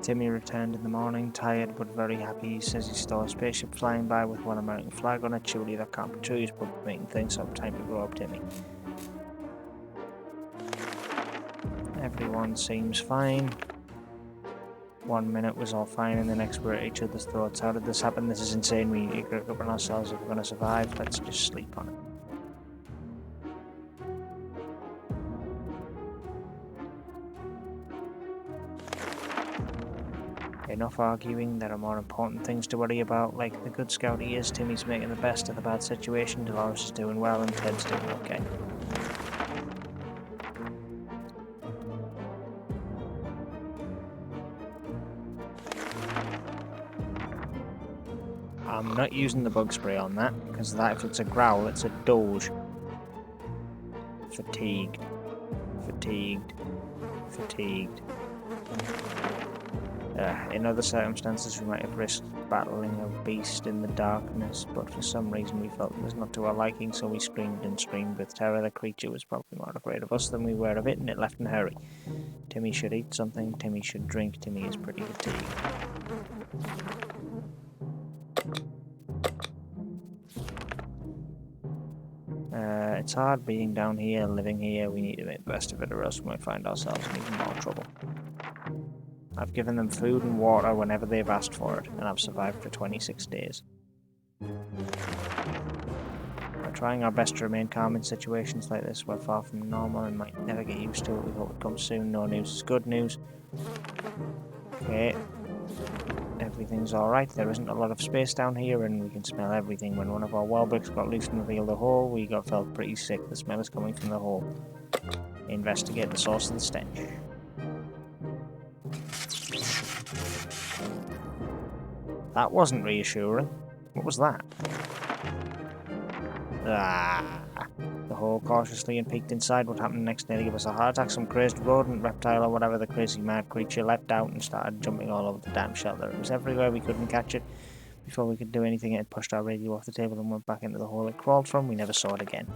Timmy returned in the morning, tired but very happy. He says he saw a spaceship flying by with one American flag on it. Surely that can't be true. He's probably making things up. Time to grow up, Timmy. Everyone seems fine. 1 minute was all fine, and the next we're at each other's throats. How did this happen? This is insane. We need to get up on ourselves if we're going to survive. Let's just sleep on it. Enough arguing. There are more important things to worry about. Like the good scout he is, Timmy's making the best of the bad situation. Dolores is doing well and Ted's doing okay. I'm not using the bug spray on that, because that, if it's a growl, it's a doge. Fatigued. Fatigued. Fatigued. In other circumstances, we might have risked battling a beast in the darkness, but for some reason we felt it was not to our liking, so we screamed and screamed with terror. The creature was probably more afraid of us than we were of it, and it left in a hurry. Timmy should eat something. Timmy should drink. Timmy is pretty fatigued. It's hard being down here, living here. We need to make the best of it, or else we might find ourselves in even more trouble. I've given them food and water whenever they've asked for it, and I've survived for 26 days. I trying our best to remain calm in situations like this. We're far from normal and might never get used to it. We hope it comes soon. No news is good news. Okay. Everything's alright. There isn't a lot of space down here and we can smell everything. When one of our well bricks got loose and revealed the hole, we felt pretty sick. The smell is coming from the hole. Investigate the source of the stench. That wasn't reassuring. What was that? Ah! The hole cautiously and peeked inside. What happened next nearly gave us a heart attack. Some crazed rodent, reptile, or whatever the crazy mad creature leapt out and started jumping all over the damn shelter. It was everywhere. We couldn't catch it. Before we could do anything, it had pushed our radio off the table and went back into the hole it crawled from. We never saw it again.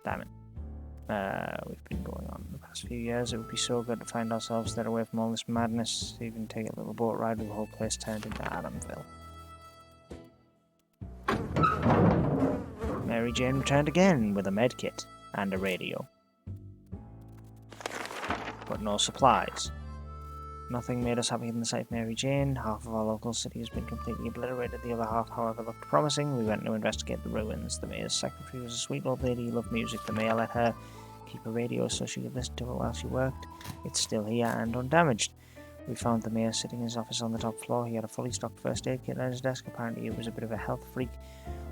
Damn it. We've been going on the past few years. It would be so good to find ourselves there away from all this madness. Even take a little boat ride with the whole place turned into Adamville. Mary Jane returned again with a med kit and a radio. But no supplies. Nothing made us happier than the sight of Mary Jane. Half of our local city has been completely obliterated. The other half, however, looked promising. We went to investigate the ruins. The mayor's secretary was a sweet old lady who loved music. The mayor let her keep a radio so she could listen to it while she worked. It's still here and undamaged. We found the mayor sitting in his office on the top floor. He had a fully stocked first aid kit at his desk. Apparently he was a bit of a health freak.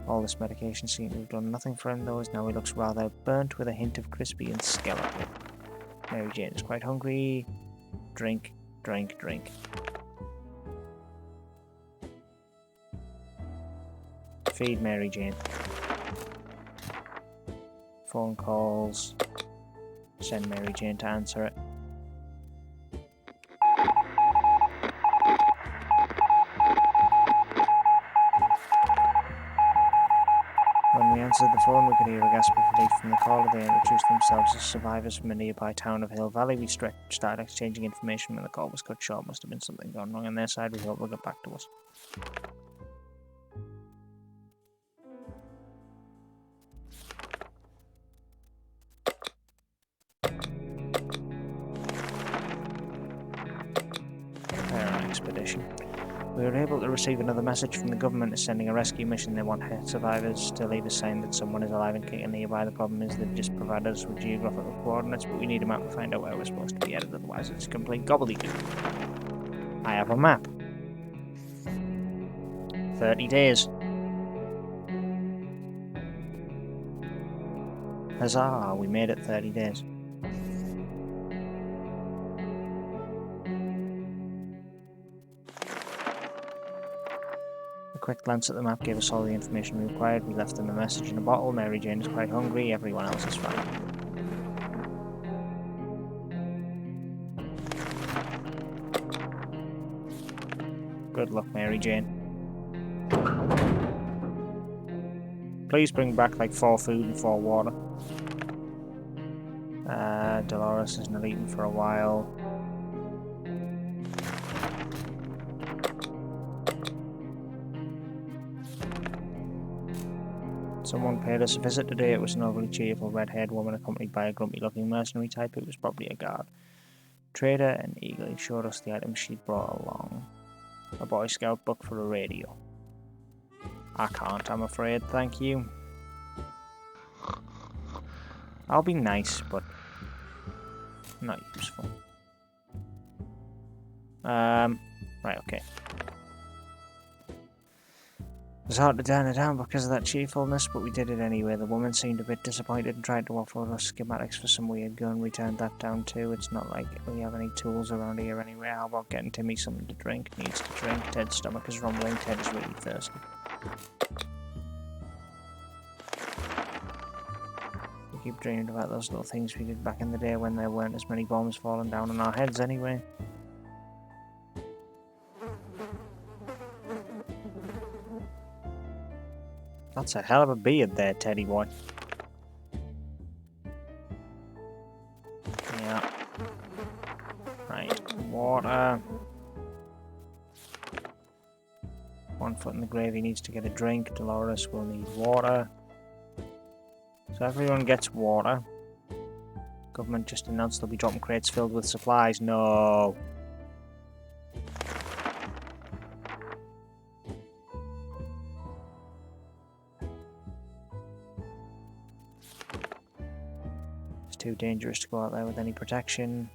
All this medication seemed to have done nothing for him, though, as now he looks rather burnt with a hint of crispy and skeletal. Mary Jane is quite hungry. Drink, drink, drink. Feed Mary Jane. Phone calls. Send Mary Jane to answer it. When we answered the phone, we could hear a gasp of relief from the caller. They introduced themselves as survivors from a nearby town of Hill Valley. We started exchanging information when the call was cut short. Must have been something gone wrong on their side. We hope they'll get back to us. Expedition. We were able to receive another message from the government sending a rescue mission. They want survivors to leave a sign that someone is alive and kicking nearby. The problem is they've just provided us with geographical coordinates, but we need a map to find out where we're supposed to be headed, otherwise it's complete gobbledygook. I have a map. 30 days. Huzzah, we made it 30 days. A quick glance at the map gave us all the information we required. We left them a message in a bottle. Mary Jane is quite hungry. Everyone else is fine. Good luck, Mary Jane. Please bring back like 4 food and 4 water. Dolores has not eaten for a while. Someone paid us a visit today. It was an overly cheerful red-haired woman accompanied by a grumpy-looking mercenary type. It was probably a guard. Trader and eagerly showed us the items she'd brought along. A Boy Scout book for a radio. I can't, I'm afraid, thank you. I'll be nice, but not useful. Right, okay. It was hard to turn it down because of that cheerfulness, but we did it anyway. The woman seemed a bit disappointed and tried to offer us schematics for some weird gun. We turned that down too. It's not like we have any tools around here anyway. How about getting Timmy something to drink? Needs to drink. Ted's stomach is rumbling. Ted is really thirsty. We keep dreaming about those little things we did back in the day when there weren't as many bombs falling down on our heads anyway. That's a hell of a beard there, Teddy boy. Yeah. Right, water. 1 foot in the grave, he needs to get a drink. Dolores will need water. So everyone gets water. Government just announced they'll be dropping crates filled with supplies. No. too dangerous to go out there with any protection.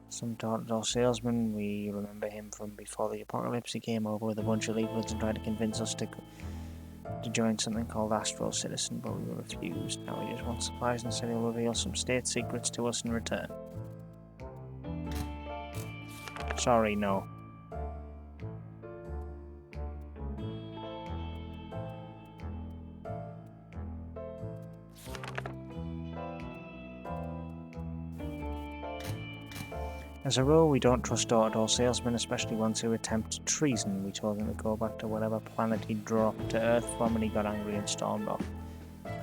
Some door-to-door salesman, we remember him from before the apocalypse. He came over with a bunch of leaflets and tried to convince us to join something called Astral Citizen, but we refused. Now he just wants supplies and said he'll reveal some state secrets to us in return. Sorry, no. As a rule, we don't trust door-to-door salesmen, especially ones who attempt treason. We told him to go back to whatever planet he dropped to Earth from, and he got angry and stormed off.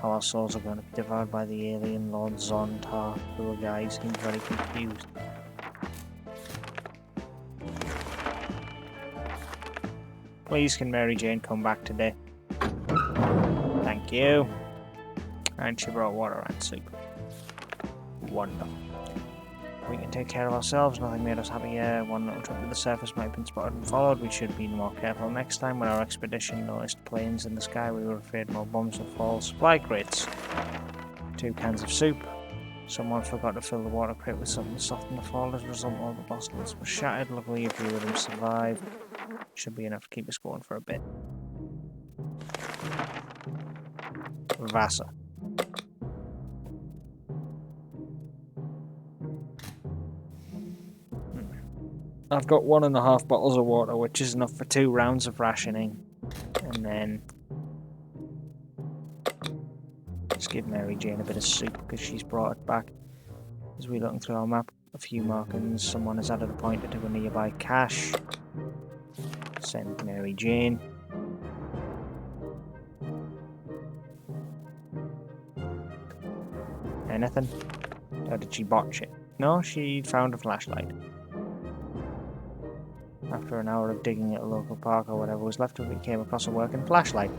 How our souls are going to be devoured by the alien Lord Zontar. Poor guy, he seemed very confused. Please, can Mary Jane come back today? Thank you. And she brought water and soup. Wonderful. We can take care of ourselves, nothing made us happier. One little trip to the surface might have been spotted and followed. We should be more careful next time. When our expedition noticed planes in the sky, we were afraid more bombs would fall. Supply crates. 2 cans of soup. Someone forgot to fill the water crate with something to soften the fall. As a result, all the bottles were shattered. Luckily, a few of them survived. Should be enough to keep us going for a bit. Vasa. I've got 1.5 bottles of water, which is enough for 2 rounds of rationing. And then just give Mary Jane a bit of soup because she's brought it back. As we looking through our map, a few markings. Someone has added a pointer to a nearby cache. Send Mary Jane. Anything? Or did she botch it? No, she found a flashlight. After an hour of digging at a local park or whatever was left of it, came across a working flashlight.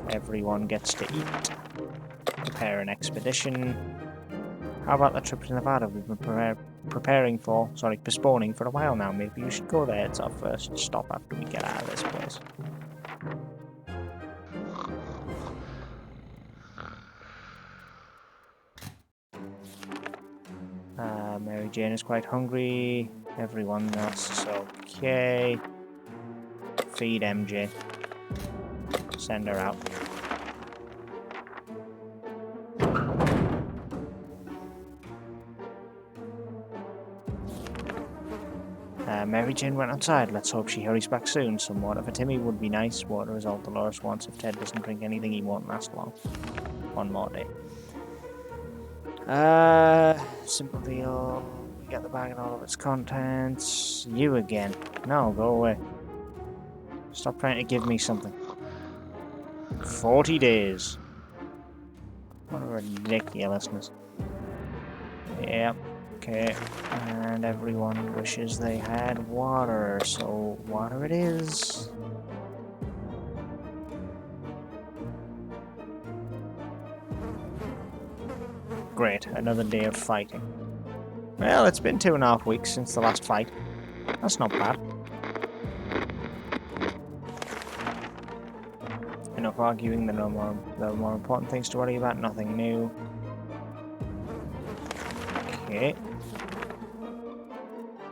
Everyone gets to eat. Prepare an expedition. How about the trip to Nevada we've been postponing for a while now? Maybe you should go there. It's our first stop after we get out of this place. Mary Jane is quite hungry. Everyone else is okay. Feed MJ. Send her out. Mary Jane went outside. Let's hope she hurries back soon. Some water for Timmy would be nice. Water is all Dolores wants. If Ted doesn't drink anything, he won't last long. One more day. Simple deal. We get the bag and all of its contents. You again. No, go away. Stop trying to give me something. 40 days. What a ridiculousness. Yep. Okay. And everyone wishes they had water, so water it is. Great, another day of fighting. Well, it's been 2.5 weeks since the last fight. That's not bad. Enough arguing, there are more important things to worry about, nothing new. Okay.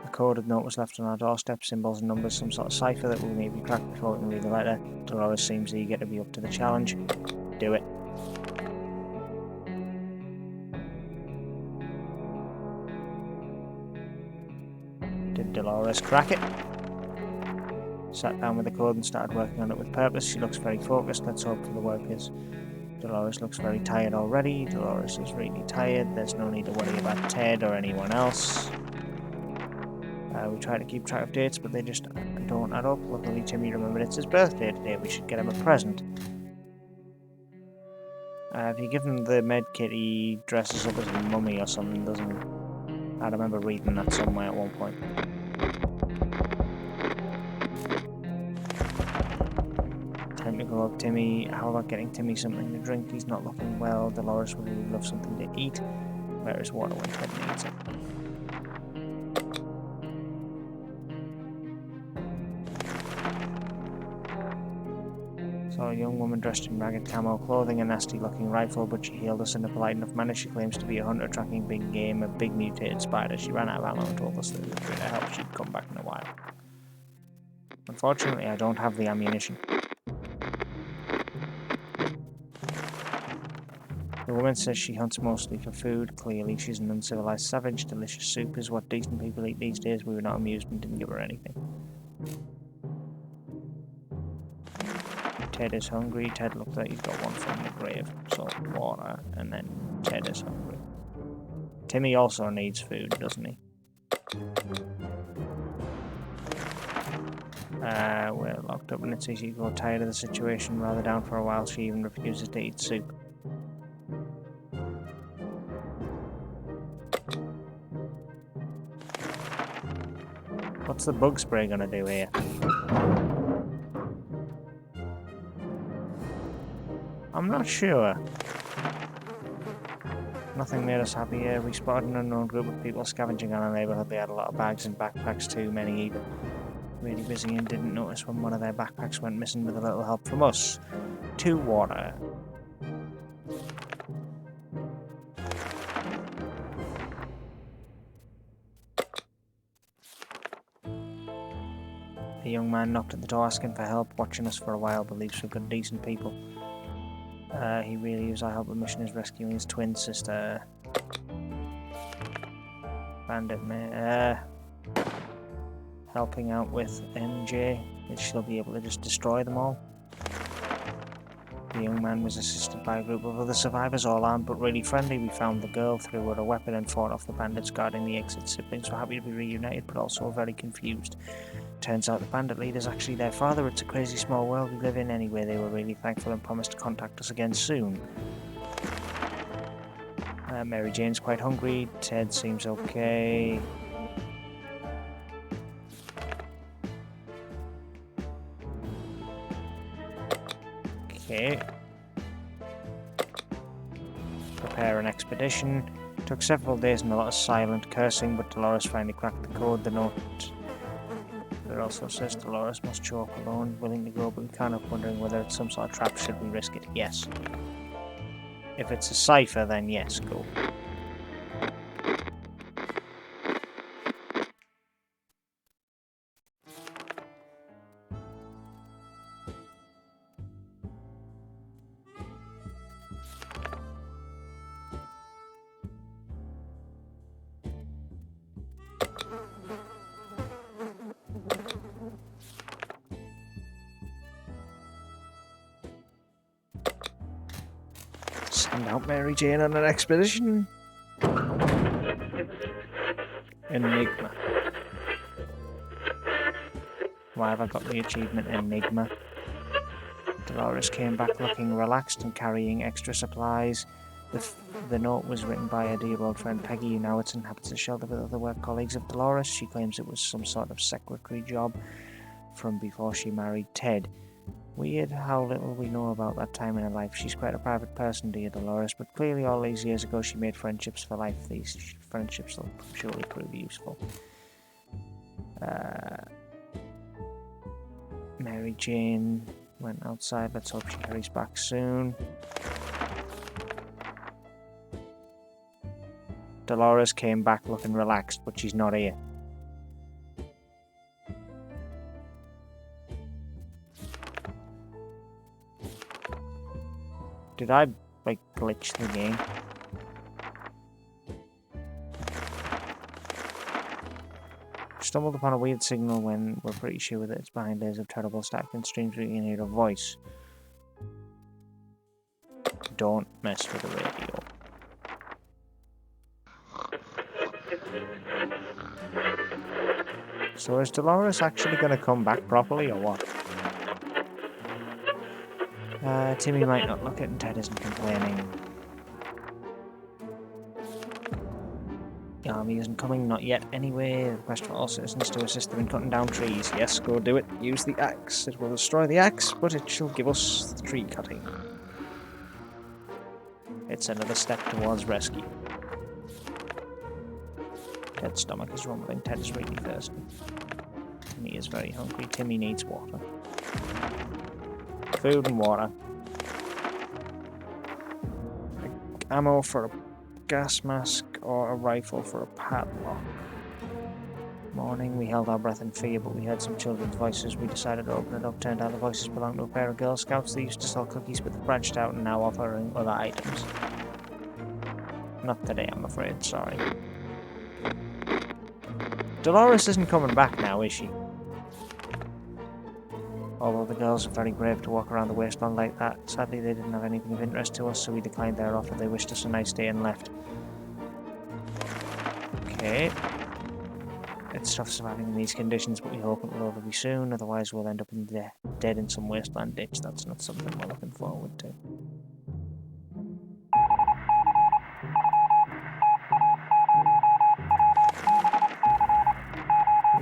A coded note was left on our doorstep, symbols and numbers, some sort of cipher that will maybe crack before we can read the letter. Dolores seems eager to be up to the challenge. Do it. Did Dolores crack it? Sat down with the code and started working on it with purpose. She looks very focused. Let's hope for the workers. Dolores looks very tired already. Dolores is really tired. There's no need to worry about Ted or anyone else. We try to keep track of dates, but they just don't add up. Luckily, Timmy remembered it's his birthday today. We should get him a present. If you give him the med kit, he dresses up as a mummy or something, doesn't he? I remember reading that somewhere at one point. Time to go up, Timmy. How about getting Timmy something to drink? He's not looking well. Dolores would really love something to eat. Where is water when Ted needs it? Saw a young woman dressed in ragged camo clothing, a nasty-looking rifle, but she hailed us in a polite enough manner. She claims to be a hunter tracking big game, a big mutated spider. She ran out of ammo and told us that if we were to help, she'd come back in a while. Unfortunately, I don't have the ammunition. The woman says she hunts mostly for food. Clearly, she's an uncivilized savage. Delicious soup is what decent people eat these days. We were not amused and didn't give her anything. Ted is hungry. Ted looks like he's got one from the grave. Salt and water, and then Ted is hungry. Timmy also needs food, doesn't he? We're locked up and it's easy to grow tired of the situation. Rather down for a while, she even refuses to eat soup. What's the bug spray gonna do here? I'm not sure. Nothing made us happier. We spotted an unknown group of people scavenging on our neighbourhood. They had a lot of bags and backpacks too, many even. Really busy and didn't notice when one of their backpacks went missing with a little help from us. 2 water. A young man knocked at the door asking for help, watching us for a while, believes we're good, decent people. He really is. Our help. The mission is rescuing his twin sister. Bandit man. Helping out with MJ. She'll be able to just destroy them all. The young man was assisted by a group of other survivors, all armed but really friendly. We found the girl, threw her a weapon and fought off the bandits guarding the exit. Siblings were happy to be reunited, but also very confused. Turns out the bandit leader's actually their father. It's a crazy small world we live in anyway. They were really thankful and promised to contact us again soon. Mary Jane's quite hungry. Ted seems okay. Okay. Prepare an expedition. Took several days and a lot of silent cursing, but Dolores finally cracked the code. The note it also says Dolores must show up alone, willing to go, but we can't help wondering whether it's some sort of trap. Should we risk it? Yes. If it's a cipher, then yes, go. Send out Mary Jane on an expedition. Enigma. Why have I got the achievement Enigma? Dolores came back looking relaxed and carrying extra supplies. The note was written by her dear old friend Peggy, who now inhabits a shelter with other work colleagues of Dolores. She claims it was some sort of secretary job from before she married Ted. Weird how little we know about that time in her life. She's quite a private person, dear Dolores, but clearly all these years ago she made friendships for life. These friendships will surely prove useful. Mary Jane went outside. Let's hope she hurries back soon. Dolores came back looking relaxed, but she's not here. Did I, like, glitch the game? Stumbled upon a weird signal when we're pretty sure that it's behind layers of terrible static and streams we can hear a voice. Don't mess with the radio. So is Dolores actually going to come back properly or what? Timmy might not look it and Ted isn't complaining. The army isn't coming, not yet anyway. Request for all citizens to assist them in cutting down trees. Yes, go do it. Use the axe. It will destroy the axe, but it shall give us the tree cutting. It's another step towards rescue. Ted's stomach is rumbling. Ted is really thirsty. Timmy is very hungry. Timmy needs water. Food and water. Ammo for a gas mask or a rifle for a padlock. Morning, we held our breath in fear, but we heard some children's voices. We decided to open it up. Turned out the voices belonged to a pair of Girl Scouts. They used to sell cookies, but they branched out and now offering other items. Not today, I'm afraid. Sorry. Dolores isn't coming back now, is she? Although the girls are very brave to walk around the wasteland like that, sadly they didn't have anything of interest to us, so we declined their offer. They wished us a nice day and left. Okay. It's tough surviving in these conditions, but we hope it will over be soon, otherwise we'll end up dead in some wasteland ditch. That's not something we're looking forward to.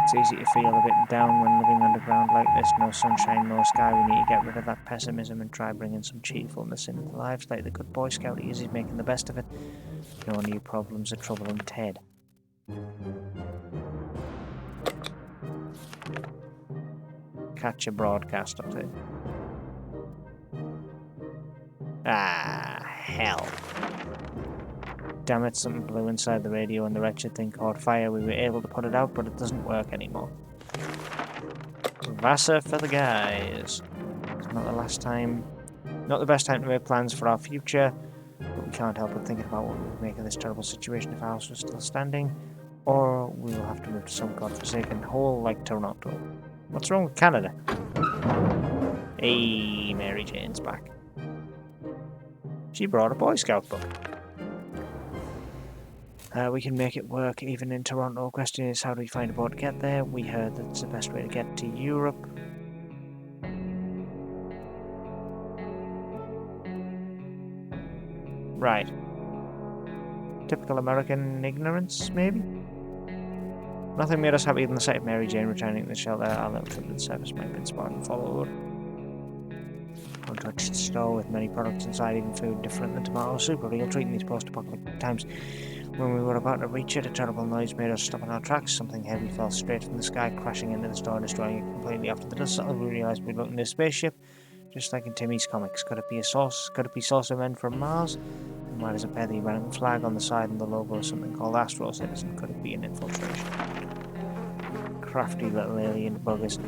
It's easy to feel a bit down when living underground like this. No sunshine, no sky. We need to get rid of that pessimism and try bringing some cheerfulness into lives like the good Boy Scout he is. He's making the best of it. No new problems are troubling Ted. Catch a broadcast up there. Ah, hell. Damn it, something blew inside the radio and the wretched thing caught fire. We were able to put it out, but it doesn't work anymore. Vassar for the guys. It's not the last time, not the best time to make plans for our future, but we can't help but thinking about what we would make of this terrible situation if our house was still standing, or we will have to move to some godforsaken hole like Toronto. What's wrong with Canada? Hey, Mary Jane's back. She brought a Boy Scout book. We can make it work even in Toronto. Question is, how do we find a boat to get there? We heard that's the best way to get to Europe. Right. Typical American ignorance, maybe? Nothing made us happier than the sight of Mary Jane returning to the shelter. Our little trip to the surface might have been spotted and followed. Untouched store with many products inside, even food different than tomato soup. A real treat in these post-apocalyptic times. When we were about to reach it, a terrible noise made us stop in our tracks. Something heavy fell straight from the sky, crashing into the store, destroying it completely. After the dust settled, we realized we'd looked into a spaceship, just like in Timmy's comics. Could it be a source? Could it be saucer men from Mars? And why does it bear the American flag on the side and the logo of something called Astro Citizen? Could it be an infiltration? Crafty little alien buggers.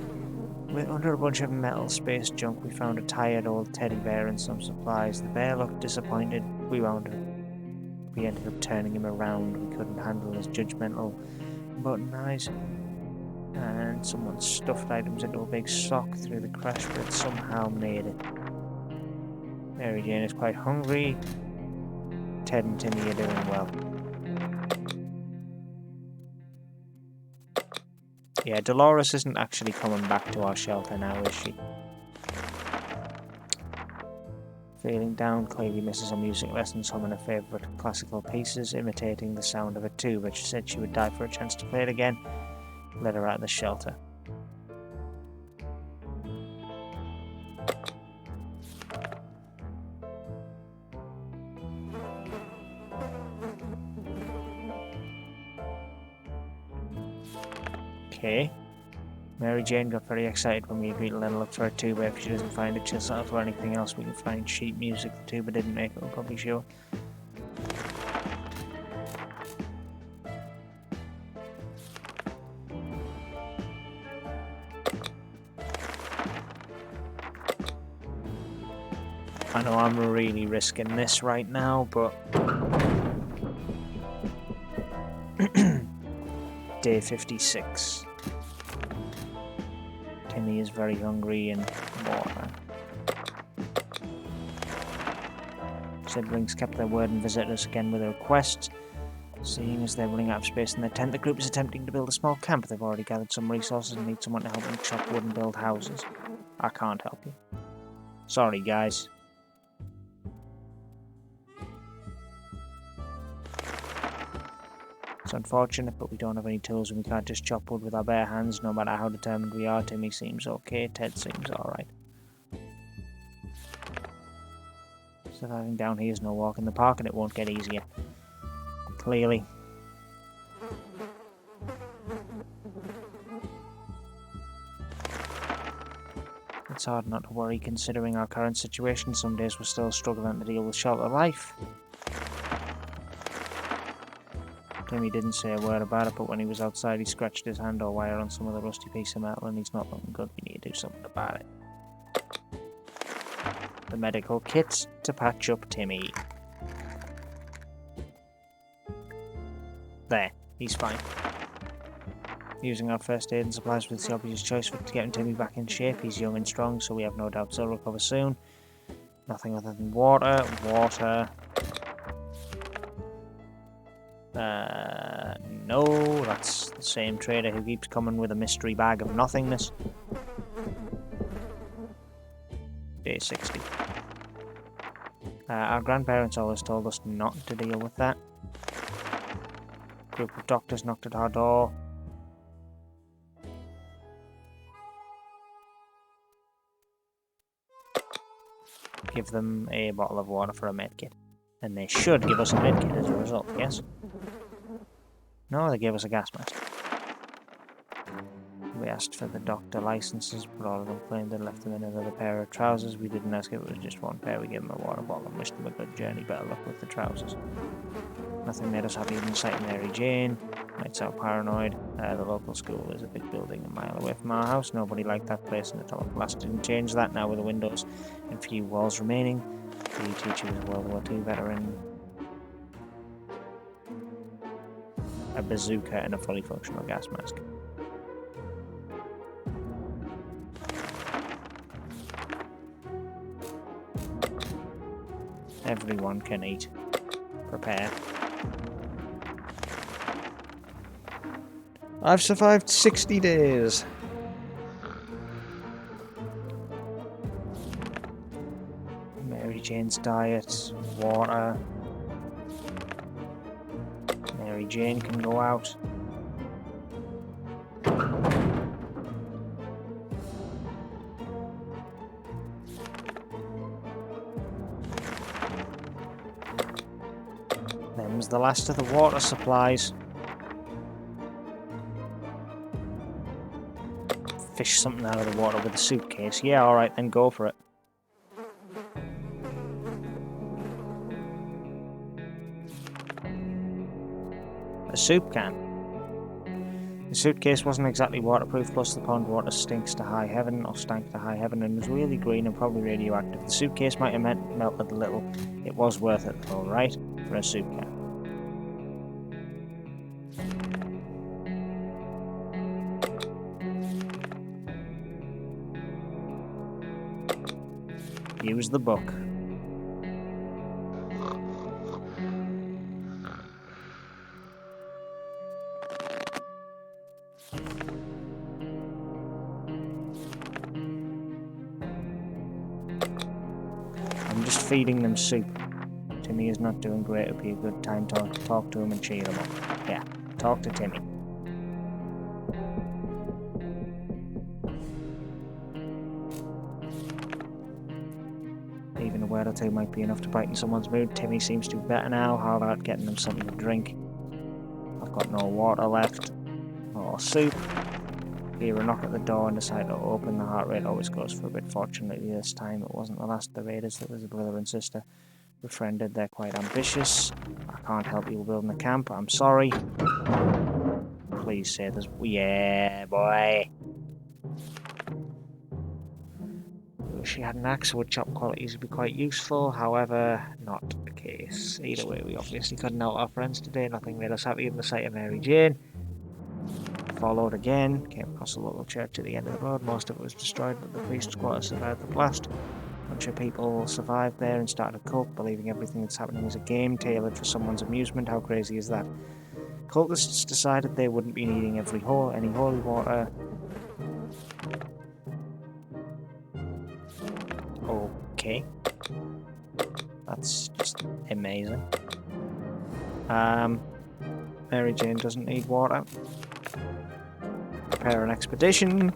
Under a bunch of metal space junk, we found a tired old teddy bear and some supplies. The bear looked disappointed. We ended up turning him around. We couldn't handle his judgmental button eyes. And someone stuffed items into a big sock through the crash, but it somehow made it. Mary Jane is quite hungry. Ted and Timmy are doing well. Yeah, Dolores isn't actually coming back to our shelter now, is she? Feeling down, clearly misses her music lessons, humming her favourite classical pieces, imitating the sound of it too, but she said she would die for a chance to play it again. Let her out of the shelter. Okay. Mary Jane got very excited when we agreed to let her look for a tuba. If she doesn't find it, she'll settle for anything else. We can find sheet music. The tuba didn't make it, we're probably sure. I know I'm really risking this right now, but... Day 56. Timmy is very hungry and water. Siblings kept their word and visited us again with a request. Seeing as they're running out of space in their tent, the group is attempting to build a small camp. They've already gathered some resources and need someone to help them chop wood and build houses. I can't help you. Sorry, guys. It's unfortunate, but we don't have any tools and we can't just chop wood with our bare hands, no matter how determined we are. Timmy seems okay, Ted seems alright. Surviving down here is no walk in the park and it won't get easier. Clearly. Let's hard not to worry considering our current situation. Some days we're still struggling to deal with shelter life. Timmy didn't say a word about it, but when he was outside he scratched his hand or wire on some of the rusty piece of metal and he's not looking good. We need to do something about it. The medical kit to patch up Timmy. There, he's fine. Using our first aid and supplies was the obvious choice for getting Timmy back in shape. He's young and strong, so we have no doubts he'll recover soon. Nothing other than water. No, that's the same trader who keeps coming with a mystery bag of nothingness. Day 60. Our grandparents always told us not to deal with that. A group of doctors knocked at our door. Give them a bottle of water for a medkit. And they should give us a medkit as a result, yes? No, they gave us a gas mask. We asked for the doctor licenses, but all of them claimed they left them in another pair of trousers. We didn't ask if it was just one pair. We gave them a water bottle and wished them a good journey. Better luck with the trousers. Nothing made us happier than sighting Mary Jane. Might sound paranoid. The local school is a big building a mile away from our house. Nobody liked that place, and atomic blast didn't change that. Now with the windows and few walls remaining, the teacher was a World War II veteran. A bazooka and a fully functional gas mask. Everyone can eat. Prepare. I've survived 60 days. Mary Jane's diet, water. Mary Jane can go out. Them's the last of the water supplies. Fish something out of the water with a suitcase. Yeah, alright, then go for it. A soup can. The suitcase wasn't exactly waterproof, plus the pond water stinks to high heaven, or stank to high heaven, and was really green and probably radioactive. The suitcase might have melted a little. It was worth it though, right? For a soup can. Use the book. I'm just feeding them soup. Timmy is not doing great. It'd be a good time to talk to him and cheer him up. Yeah, talk to Timmy. Even a word or two might be enough to brighten someone's mood. Timmy seems to be better now. How about getting them something to drink? I've got no water left. Or soup. Hear a knock at the door and decide to open. The heart rate always goes for a bit. Fortunately this time it wasn't the last of the raiders. It was a brother and sister. Befriended, they're quite ambitious. I can't help you building a camp. I'm sorry. Please say there's... Yeah, boy. If she had an axe, wood chop qualities would be quite useful. However, not the case. Either way, we obviously couldn't help our friends today. Nothing made us happier than the sight of Mary Jane. Followed again. Came across a local church at the end of the road. Most of it was destroyed, but the priest's quarter survived the blast. A bunch of people survived there and started a cult, believing everything that's happening was a game tailored for someone's amusement. How crazy is that? Cultists decided they wouldn't be needing any holy water. Okay. That's just amazing. Mary Jane doesn't need water. Prepare an expedition.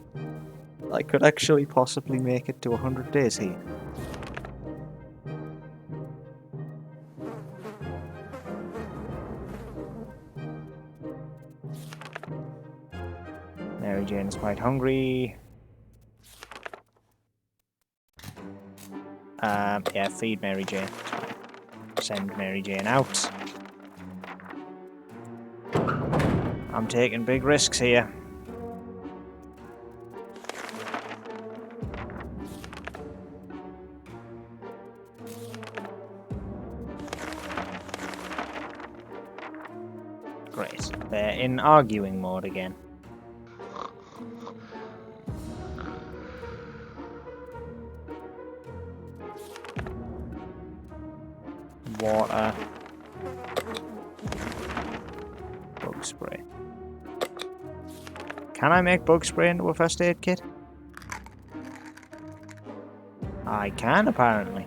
I could actually possibly make it to 100 days here. Mary Jane is quite hungry. Yeah, feed Mary Jane. Send Mary Jane out. I'm taking big risks here. Great. They're in arguing mode again. Water. Bug spray. Can I make bug spray into a first aid kit? I can, apparently.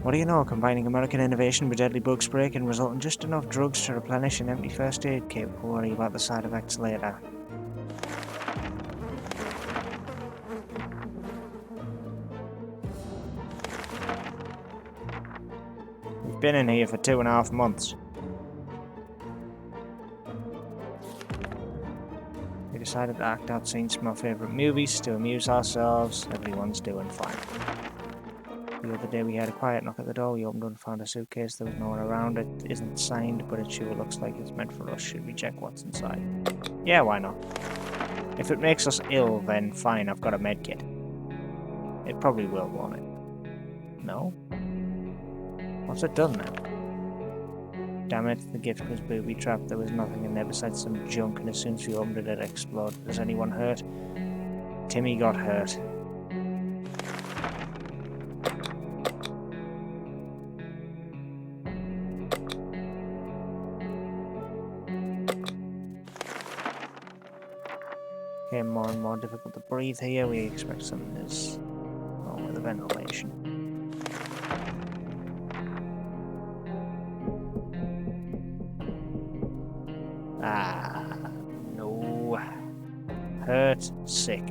What do you know? Combining American innovation with deadly bug spray can result in just enough drugs to replenish an empty first aid kit. We'll worry about the side effects later. We've been in here for 2.5 months. We decided to act out scenes from our favourite movies to amuse ourselves. Everyone's doing fine. The other day we had a quiet knock at the door. We opened it and found a suitcase. There was no one around. It isn't signed, but it sure looks like it's meant for us. Should we check what's inside? Yeah, why not? If it makes us ill, then fine, I've got a med kit. It probably will, won't it? No? What's it done now? Damn it, the gift was booby-trapped. There was nothing in there besides some junk, and as soon as we opened it, it exploded. Is anyone hurt? Timmy got hurt. Getting more and more difficult to breathe here. We expect something is wrong with the ventilation. No. Hurt, sick.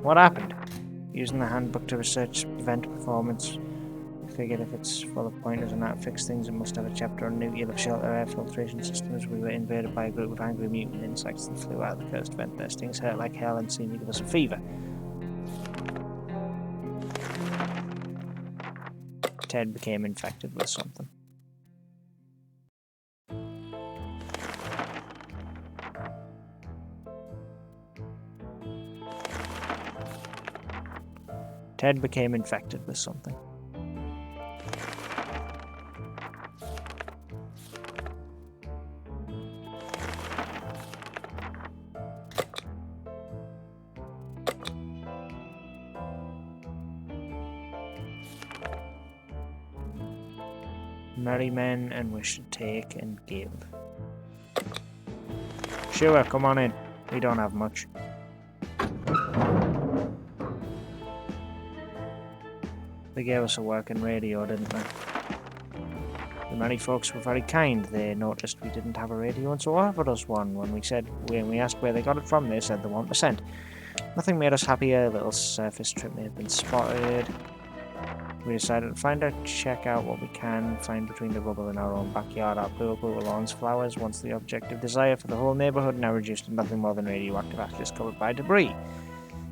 What happened? Using the handbook to research vent performance. We figured if it's full of pointers on how to fix things, it must have a chapter on nuclear shelter air filtration systems. We were invaded by a group of angry mutant insects that flew out of the cursed vent. Their stings hurt like hell and seemed to give us a fever. Ted became infected with something. Ted became infected with something. Merry men, and we should take and give. Sure, come on in. We don't have much. They gave us a working radio, didn't they? The many folks were very kind. They noticed we didn't have a radio and so offered us one. When we asked where they got it from, they said the 1%. Nothing made us happier. A little surface trip may have been spotted. We decided to find out, check out what we can find between the rubble in our own backyard. Our blue lawns, flowers, once the object of desire for the whole neighbourhood, now reduced to nothing more than radioactive ashes covered by debris.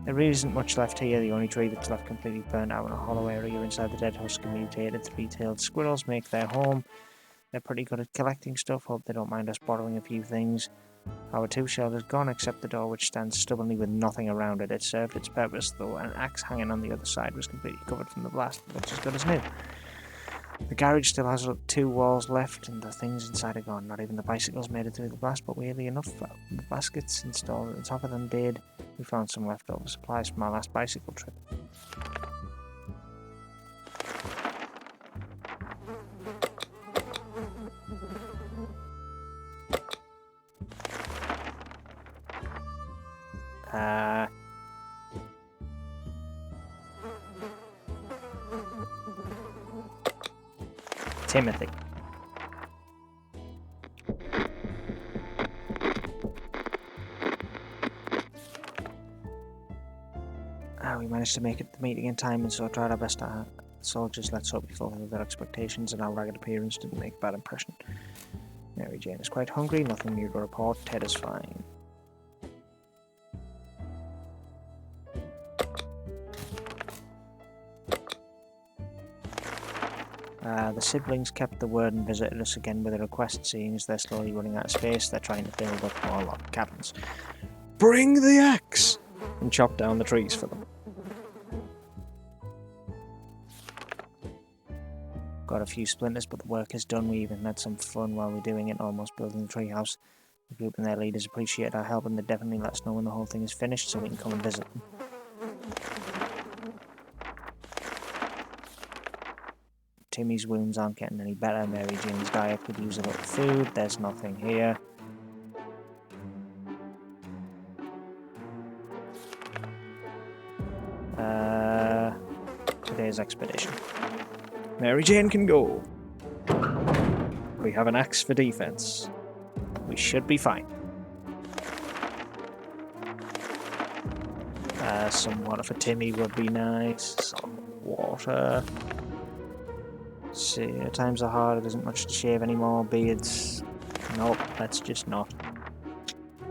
There really isn't much left here. The only tree that's left completely burnt out in a hollow area inside the dead husk and mutated three-tailed squirrels make their home. They're pretty good at collecting stuff. Hope they don't mind us borrowing a few things. Our 2 shelters gone, except the door, which stands stubbornly with nothing around it. It served its purpose, though an axe hanging on the other side was completely covered from the blast. It looks as good as new. The garage still has 2 walls left, and the things inside are gone. Not even the bicycles made it through the blast, but weirdly enough, the baskets installed at the top of them did. We found some leftover supplies from our last bicycle trip. Timothy. We managed to make it to the meeting in time, and so I tried our best to soldiers. Let's hope we fulfill their expectations, and our ragged appearance didn't make a bad impression. Mary Jane is quite hungry, nothing new to report. Ted is fine. The siblings kept the word and visited us again with a request, seeing as they're slowly running out of space. They're trying to build up more log cabins. Bring the axe! And chop down the trees for them. Got a few splinters, but the work is done. We even had some fun while we're doing it, almost building the treehouse. The group and their leaders appreciate our help, and they definitely let us know when the whole thing is finished so we can come and visit them. Timmy's wounds aren't getting any better. Mary Jane's diet could use a little food. There's nothing here. Today's expedition. Mary Jane can go. We have an axe for defense. We should be fine. Some water for Timmy would be nice. Some water. See, times are hard. There isn't much to shave anymore. Beards. Nope, let's just not.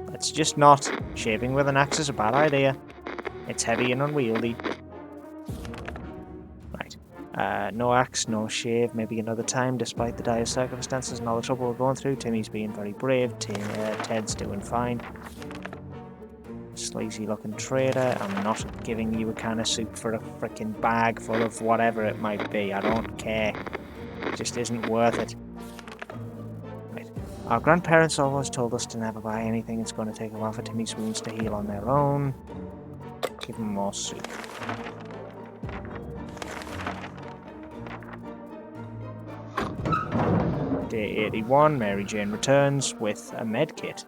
Let's just not. Shaving with an axe is a bad idea. It's heavy and unwieldy. Right. No axe, no shave. Maybe another time, despite the dire circumstances and all the trouble we're going through. Timmy's being very brave. Ted's doing fine. Sleazy looking trader. I'm not giving you a can of soup for a freaking bag full of whatever it might be. I don't care. It just isn't worth it. Right. Our grandparents always told us to never buy anything. It's going to take a while for Timmy's wounds to heal on their own. Give him more soup. Day 81, Mary Jane returns with a med kit.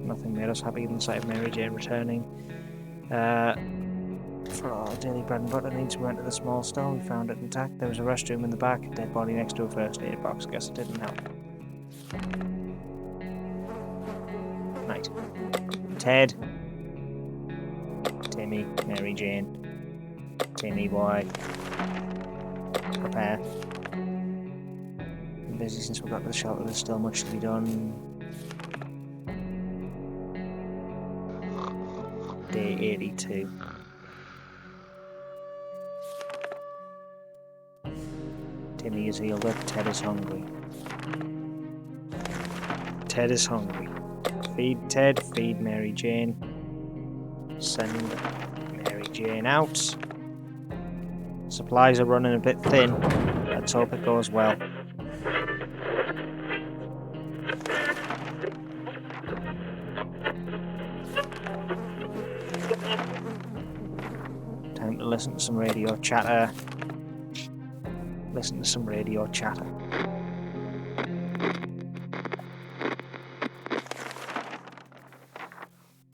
Nothing made us happy than the sight of Mary Jane returning. For our daily bread and butter needs, we went to the small store. We found it intact. There was a restroom in the back, a dead body next to a first aid box. Guess it didn't help. Right. Ted. Timmy. Mary Jane. Timmy boy. Prepare. Been busy since we got to the shelter. There's still much to be done. Day 82. Timmy is healed up. Ted is hungry. Ted is hungry. Feed Ted. Feed Mary Jane. Send Mary Jane out. Supplies are running a bit thin. Let's hope it goes well. Time to listen to some radio chatter. Listen to some radio chatter.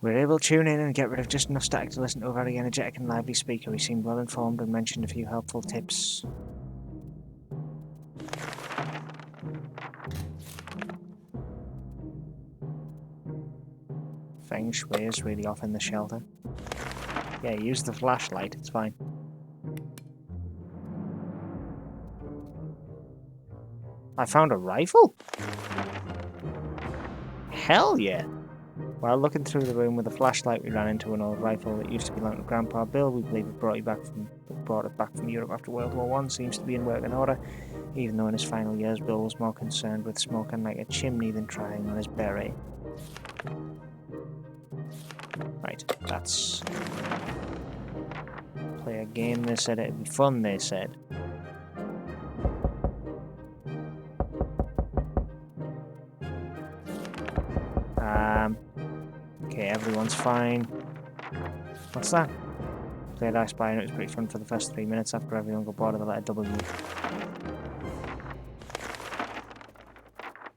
We're able to tune in and get rid of just enough static to listen to a very energetic and lively speaker. He seemed well informed and mentioned a few helpful tips. Feng Shui is really off in the shelter. Yeah, use the flashlight, it's fine. I found a rifle? Hell yeah! While looking through the room with a flashlight, we ran into an old rifle that used to belong to Grandpa Bill. We believe it brought it back from Europe after World War I. Seems to be in working order, even though in his final years Bill was more concerned with smoking like a chimney than trying on his beret. Right, that's... Play a game, they said it'd be fun, they said. Okay, everyone's fine. What's that? Played I Spy and it was pretty fun for the first 3 minutes after everyone got bored of the letter W.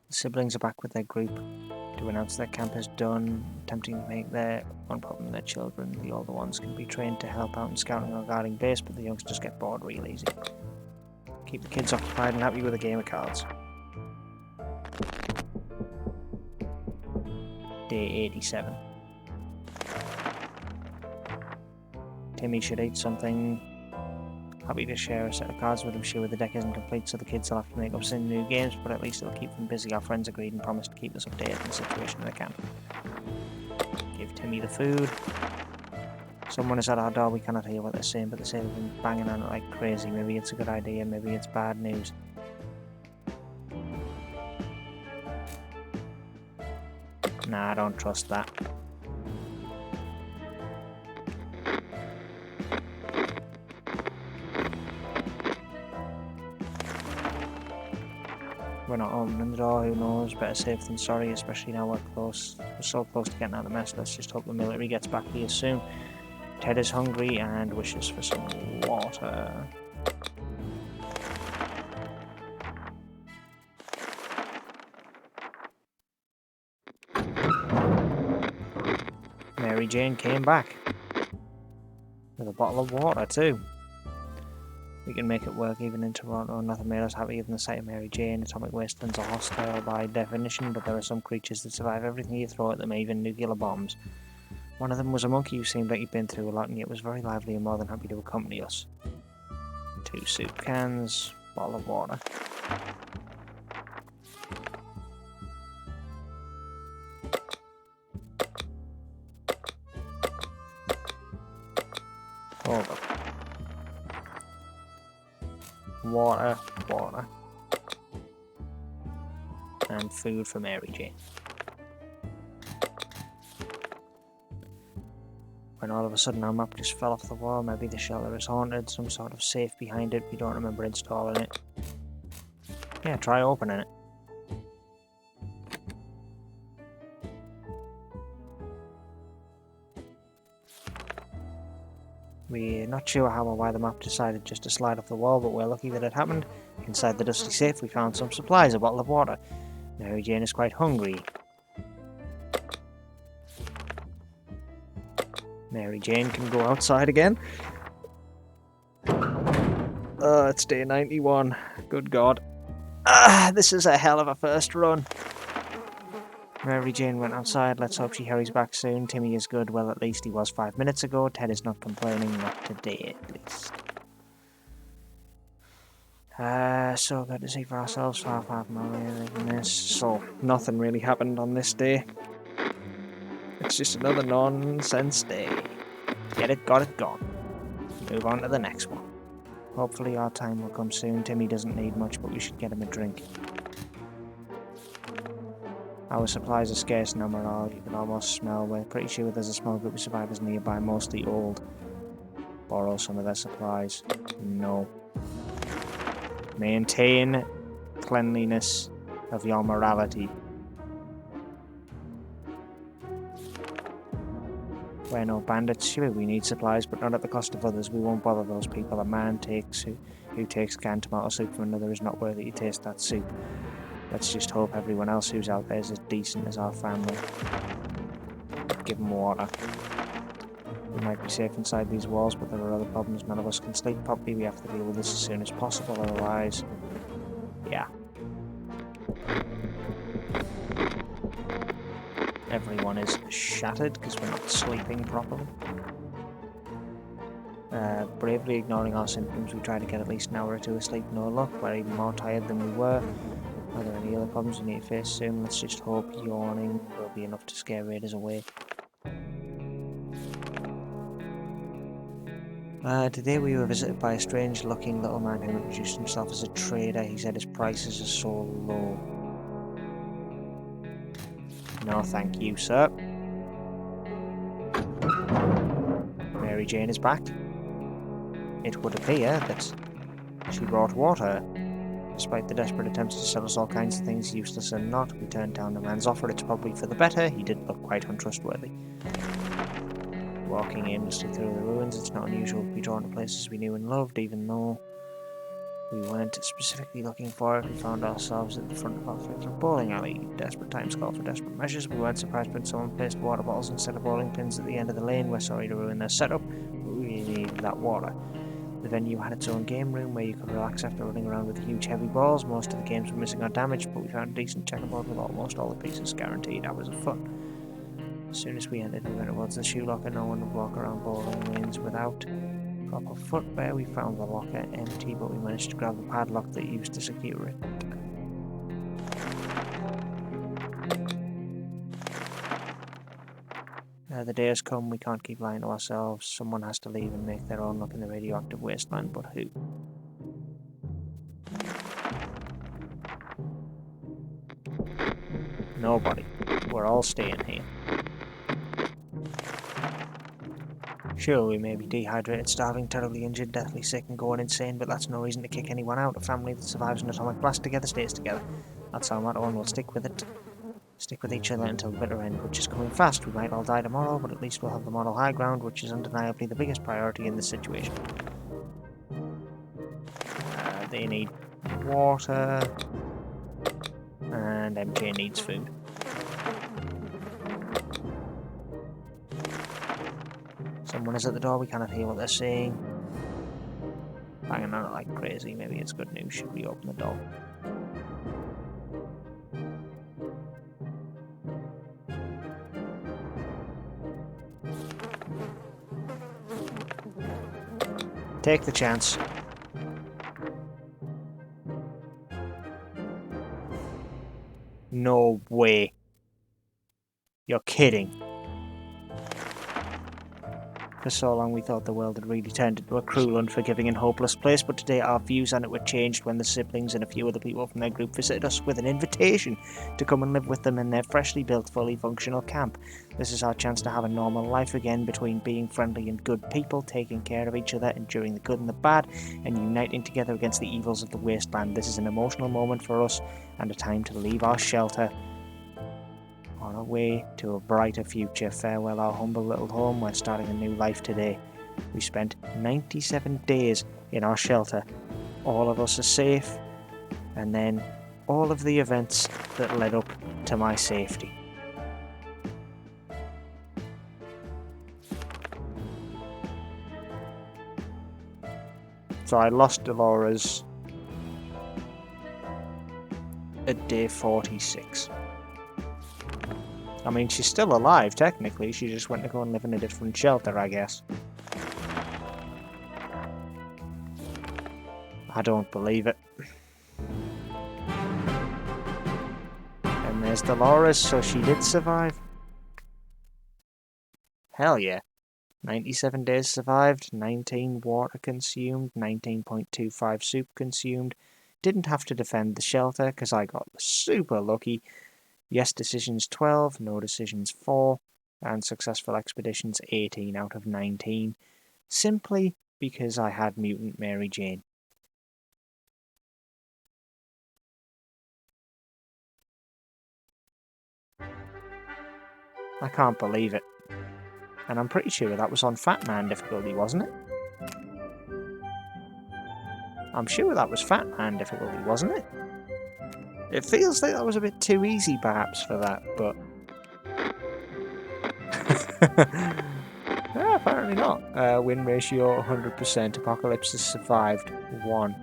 The siblings are back with their group to announce their camp is done, attempting to make their one problem with their children. The older ones can be trained to help out in scouting or guarding base, but the youngsters get bored real easy. Keep the kids occupied and happy with a game of cards. Day 87. Timmy should eat something. Happy to share a set of cards with him. Sure, the deck isn't complete, so the kids will have to make up some new games, but at least it'll keep them busy. Our friends agreed and promised to keep us updated on the situation in the camp. Give Timmy the food. Someone is at our door, we cannot hear what they're saying, but they say they've been banging on it like crazy. Maybe it's a good idea, maybe it's bad news. Nah, I don't trust that. We're not opening the door, who knows? Better safe than sorry, especially now we're so close to getting out of the mess. Let's just hope the military gets back here soon. Ted is hungry and wishes for some water. Mary Jane came back. With a bottle of water too. We can make it work even in Toronto. Nothing made us happier than the sight of Mary Jane. Atomic wastelands are hostile by definition, but there are some creatures that survive everything you throw at them, even nuclear bombs. One of them was a monkey who seemed like he'd been through a lot and yet was very lively and more than happy to accompany us. 2 soup cans, bottle of water. Hold up. Water, water. And food for Mary Jane. When all of a sudden our map just fell off the wall, maybe the shelter is haunted, some sort of safe behind it, we don't remember installing it. Yeah, try opening it. We're not sure how or why the map decided just to slide off the wall, but we're lucky that it happened. Inside the dusty safe we found some supplies, a bottle of water. Mary Jane is quite hungry. Mary Jane can go outside again. It's day 91. Good God. This is a hell of a first run. Mary Jane went outside. Let's hope she hurries back soon. Timmy is good. Well, at least he was 5 minutes ago. Ted is not complaining. Not today, at least. So good to see for ourselves. Far from away from this. So, nothing really happened on this day. It's just another nonsense day. Get it, got it, gone. Move on to the next one. Hopefully our time will come soon. Timmy doesn't need much, but we should get him a drink. Our supplies are scarce no more. You can almost smell. We're pretty sure there's a small group of survivors nearby, mostly old. Borrow some of their supplies. No. Maintain cleanliness of your morality. We're no bandits, sure we need supplies, but not at the cost of others. We won't bother those people. A man who takes canned tomato soup from another is not worthy to taste that soup. Let's just hope everyone else who's out there is as decent as our family. Give them water. We might be safe inside these walls, but there are other problems. None of us can sleep properly. We have to deal with this as soon as possible, otherwise... yeah. Everyone is shattered because we're not sleeping properly. Bravely ignoring our symptoms, we try to get at least an hour or two of sleep. No luck. We're even more tired than we were. Are there any other problems we need to face soon? Let's just hope yawning will be enough to scare raiders away. Today we were visited by a strange-looking little man who introduced himself as a trader. He said his prices are so low. No, thank you, sir. Mary Jane is back. It would appear that she brought water. Despite the desperate attempts to sell us all kinds of things, useless and not, we turned down the man's offer. It's probably for the better. He did look quite untrustworthy. Walking aimlessly through the ruins, it's not unusual to be drawn to places we knew and loved, even though we weren't specifically looking for it. We found ourselves at the front of our favourite bowling alley. Desperate times call for desperate measures. We weren't surprised when someone placed water bottles instead of bowling pins at the end of the lane. We're sorry to ruin their setup, but we needed that water. The venue had its own game room where you could relax after running around with huge heavy balls. Most of the games were missing or damaged, but we found a decent checkerboard with almost all the pieces. Guaranteed hours of fun. As soon as we entered, we went towards the shoe locker. No one would walk around bowling lanes without proper footwear. We found the locker empty, but we managed to grab the padlock that used to secure it. The day has come, we can't keep lying to ourselves. Someone has to leave and make their own luck in the radioactive wasteland, but who? Nobody. We're all staying here. Sure, we may be dehydrated, starving, terribly injured, deathly sick and going insane, but that's no reason to kick anyone out. A family that survives an atomic blast together stays together. That's our motto and we'll stick with it. Stick with each other until the bitter end, which is coming fast. We might all die tomorrow, but at least we'll have the moral high ground, which is undeniably the biggest priority in this situation. They need water, and MJ needs food. Someone is at the door, we cannot hear what they're saying. Banging on it like crazy, maybe it's good news. Should we open the door? Take the chance. No way. You're kidding. For so long we thought the world had really turned into a cruel, unforgiving and hopeless place, but today our views on it were changed when the siblings and a few other people from their group visited us with an invitation to come and live with them in their freshly built, fully functional camp. This is our chance to have a normal life again, between being friendly and good people, taking care of each other, enduring the good and the bad, and uniting together against the evils of the wasteland. This is an emotional moment for us, and a time to leave our shelter on our way to a brighter future. Farewell our humble little home, we're starting a new life today. We spent 97 days in our shelter. All of us are safe, and then all of the events that led up to my safety. So I lost Dolores at day 46. I mean, she's still alive, technically. She just went to go and live in a different shelter, I guess. I don't believe it. And there's Dolores, so she did survive. Hell yeah. 97 days survived, 19 water consumed, 19.25 soup consumed. Didn't have to defend the shelter, because I got super lucky. Yes decisions 12, no decisions 4, and successful expeditions 18 out of 19, simply because I had Mutant Mary Jane. I can't believe it. And I'm pretty sure that was on Fat Man difficulty, wasn't it? I'm sure that was Fat Man difficulty, wasn't it? It feels like that was a bit too easy, perhaps, for that, but... yeah, apparently not. Win ratio 100%. Apocalypse has survived 1.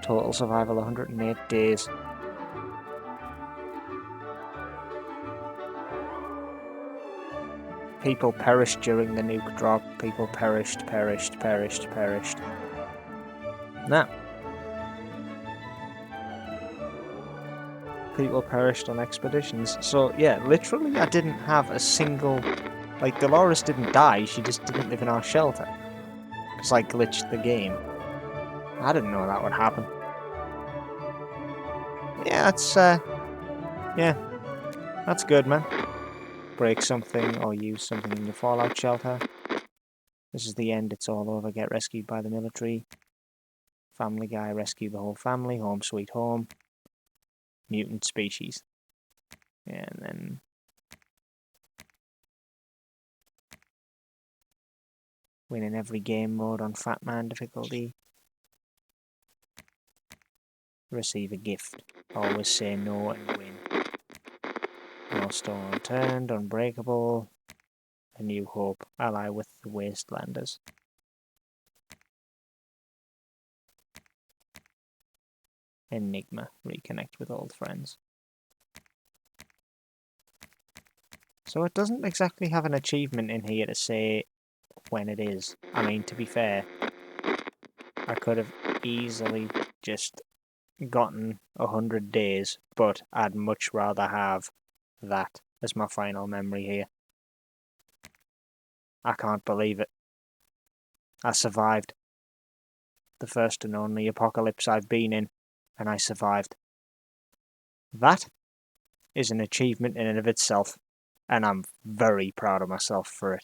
Total survival 108 days. People perished during the nuke drop. People perished. Now, people perished on expeditions. So yeah, literally I didn't have a single... Like, Dolores didn't die, she just didn't live in our shelter. Because I glitched the game. I didn't know that would happen. Yeah, that's, yeah. That's good, man. Break something or use something in your fallout shelter. This is the end, it's all over. Get rescued by the military. Family Guy, rescue the whole family. Home sweet home. Mutant species. Yeah, and then... win in every game mode on Fat Man difficulty. Receive a gift. Always say no and win. No stone unturned, unbreakable. A new hope. Ally with the Wastelanders. Enigma. Reconnect with old friends. So it doesn't exactly have an achievement in here to say when it is. I mean, to be fair, I could have easily just gotten 100 days, but I'd much rather have that as my final memory here. I can't believe it. I survived. The first and only apocalypse I've been in, and I survived. That is an achievement in and of itself, and I'm very proud of myself for it.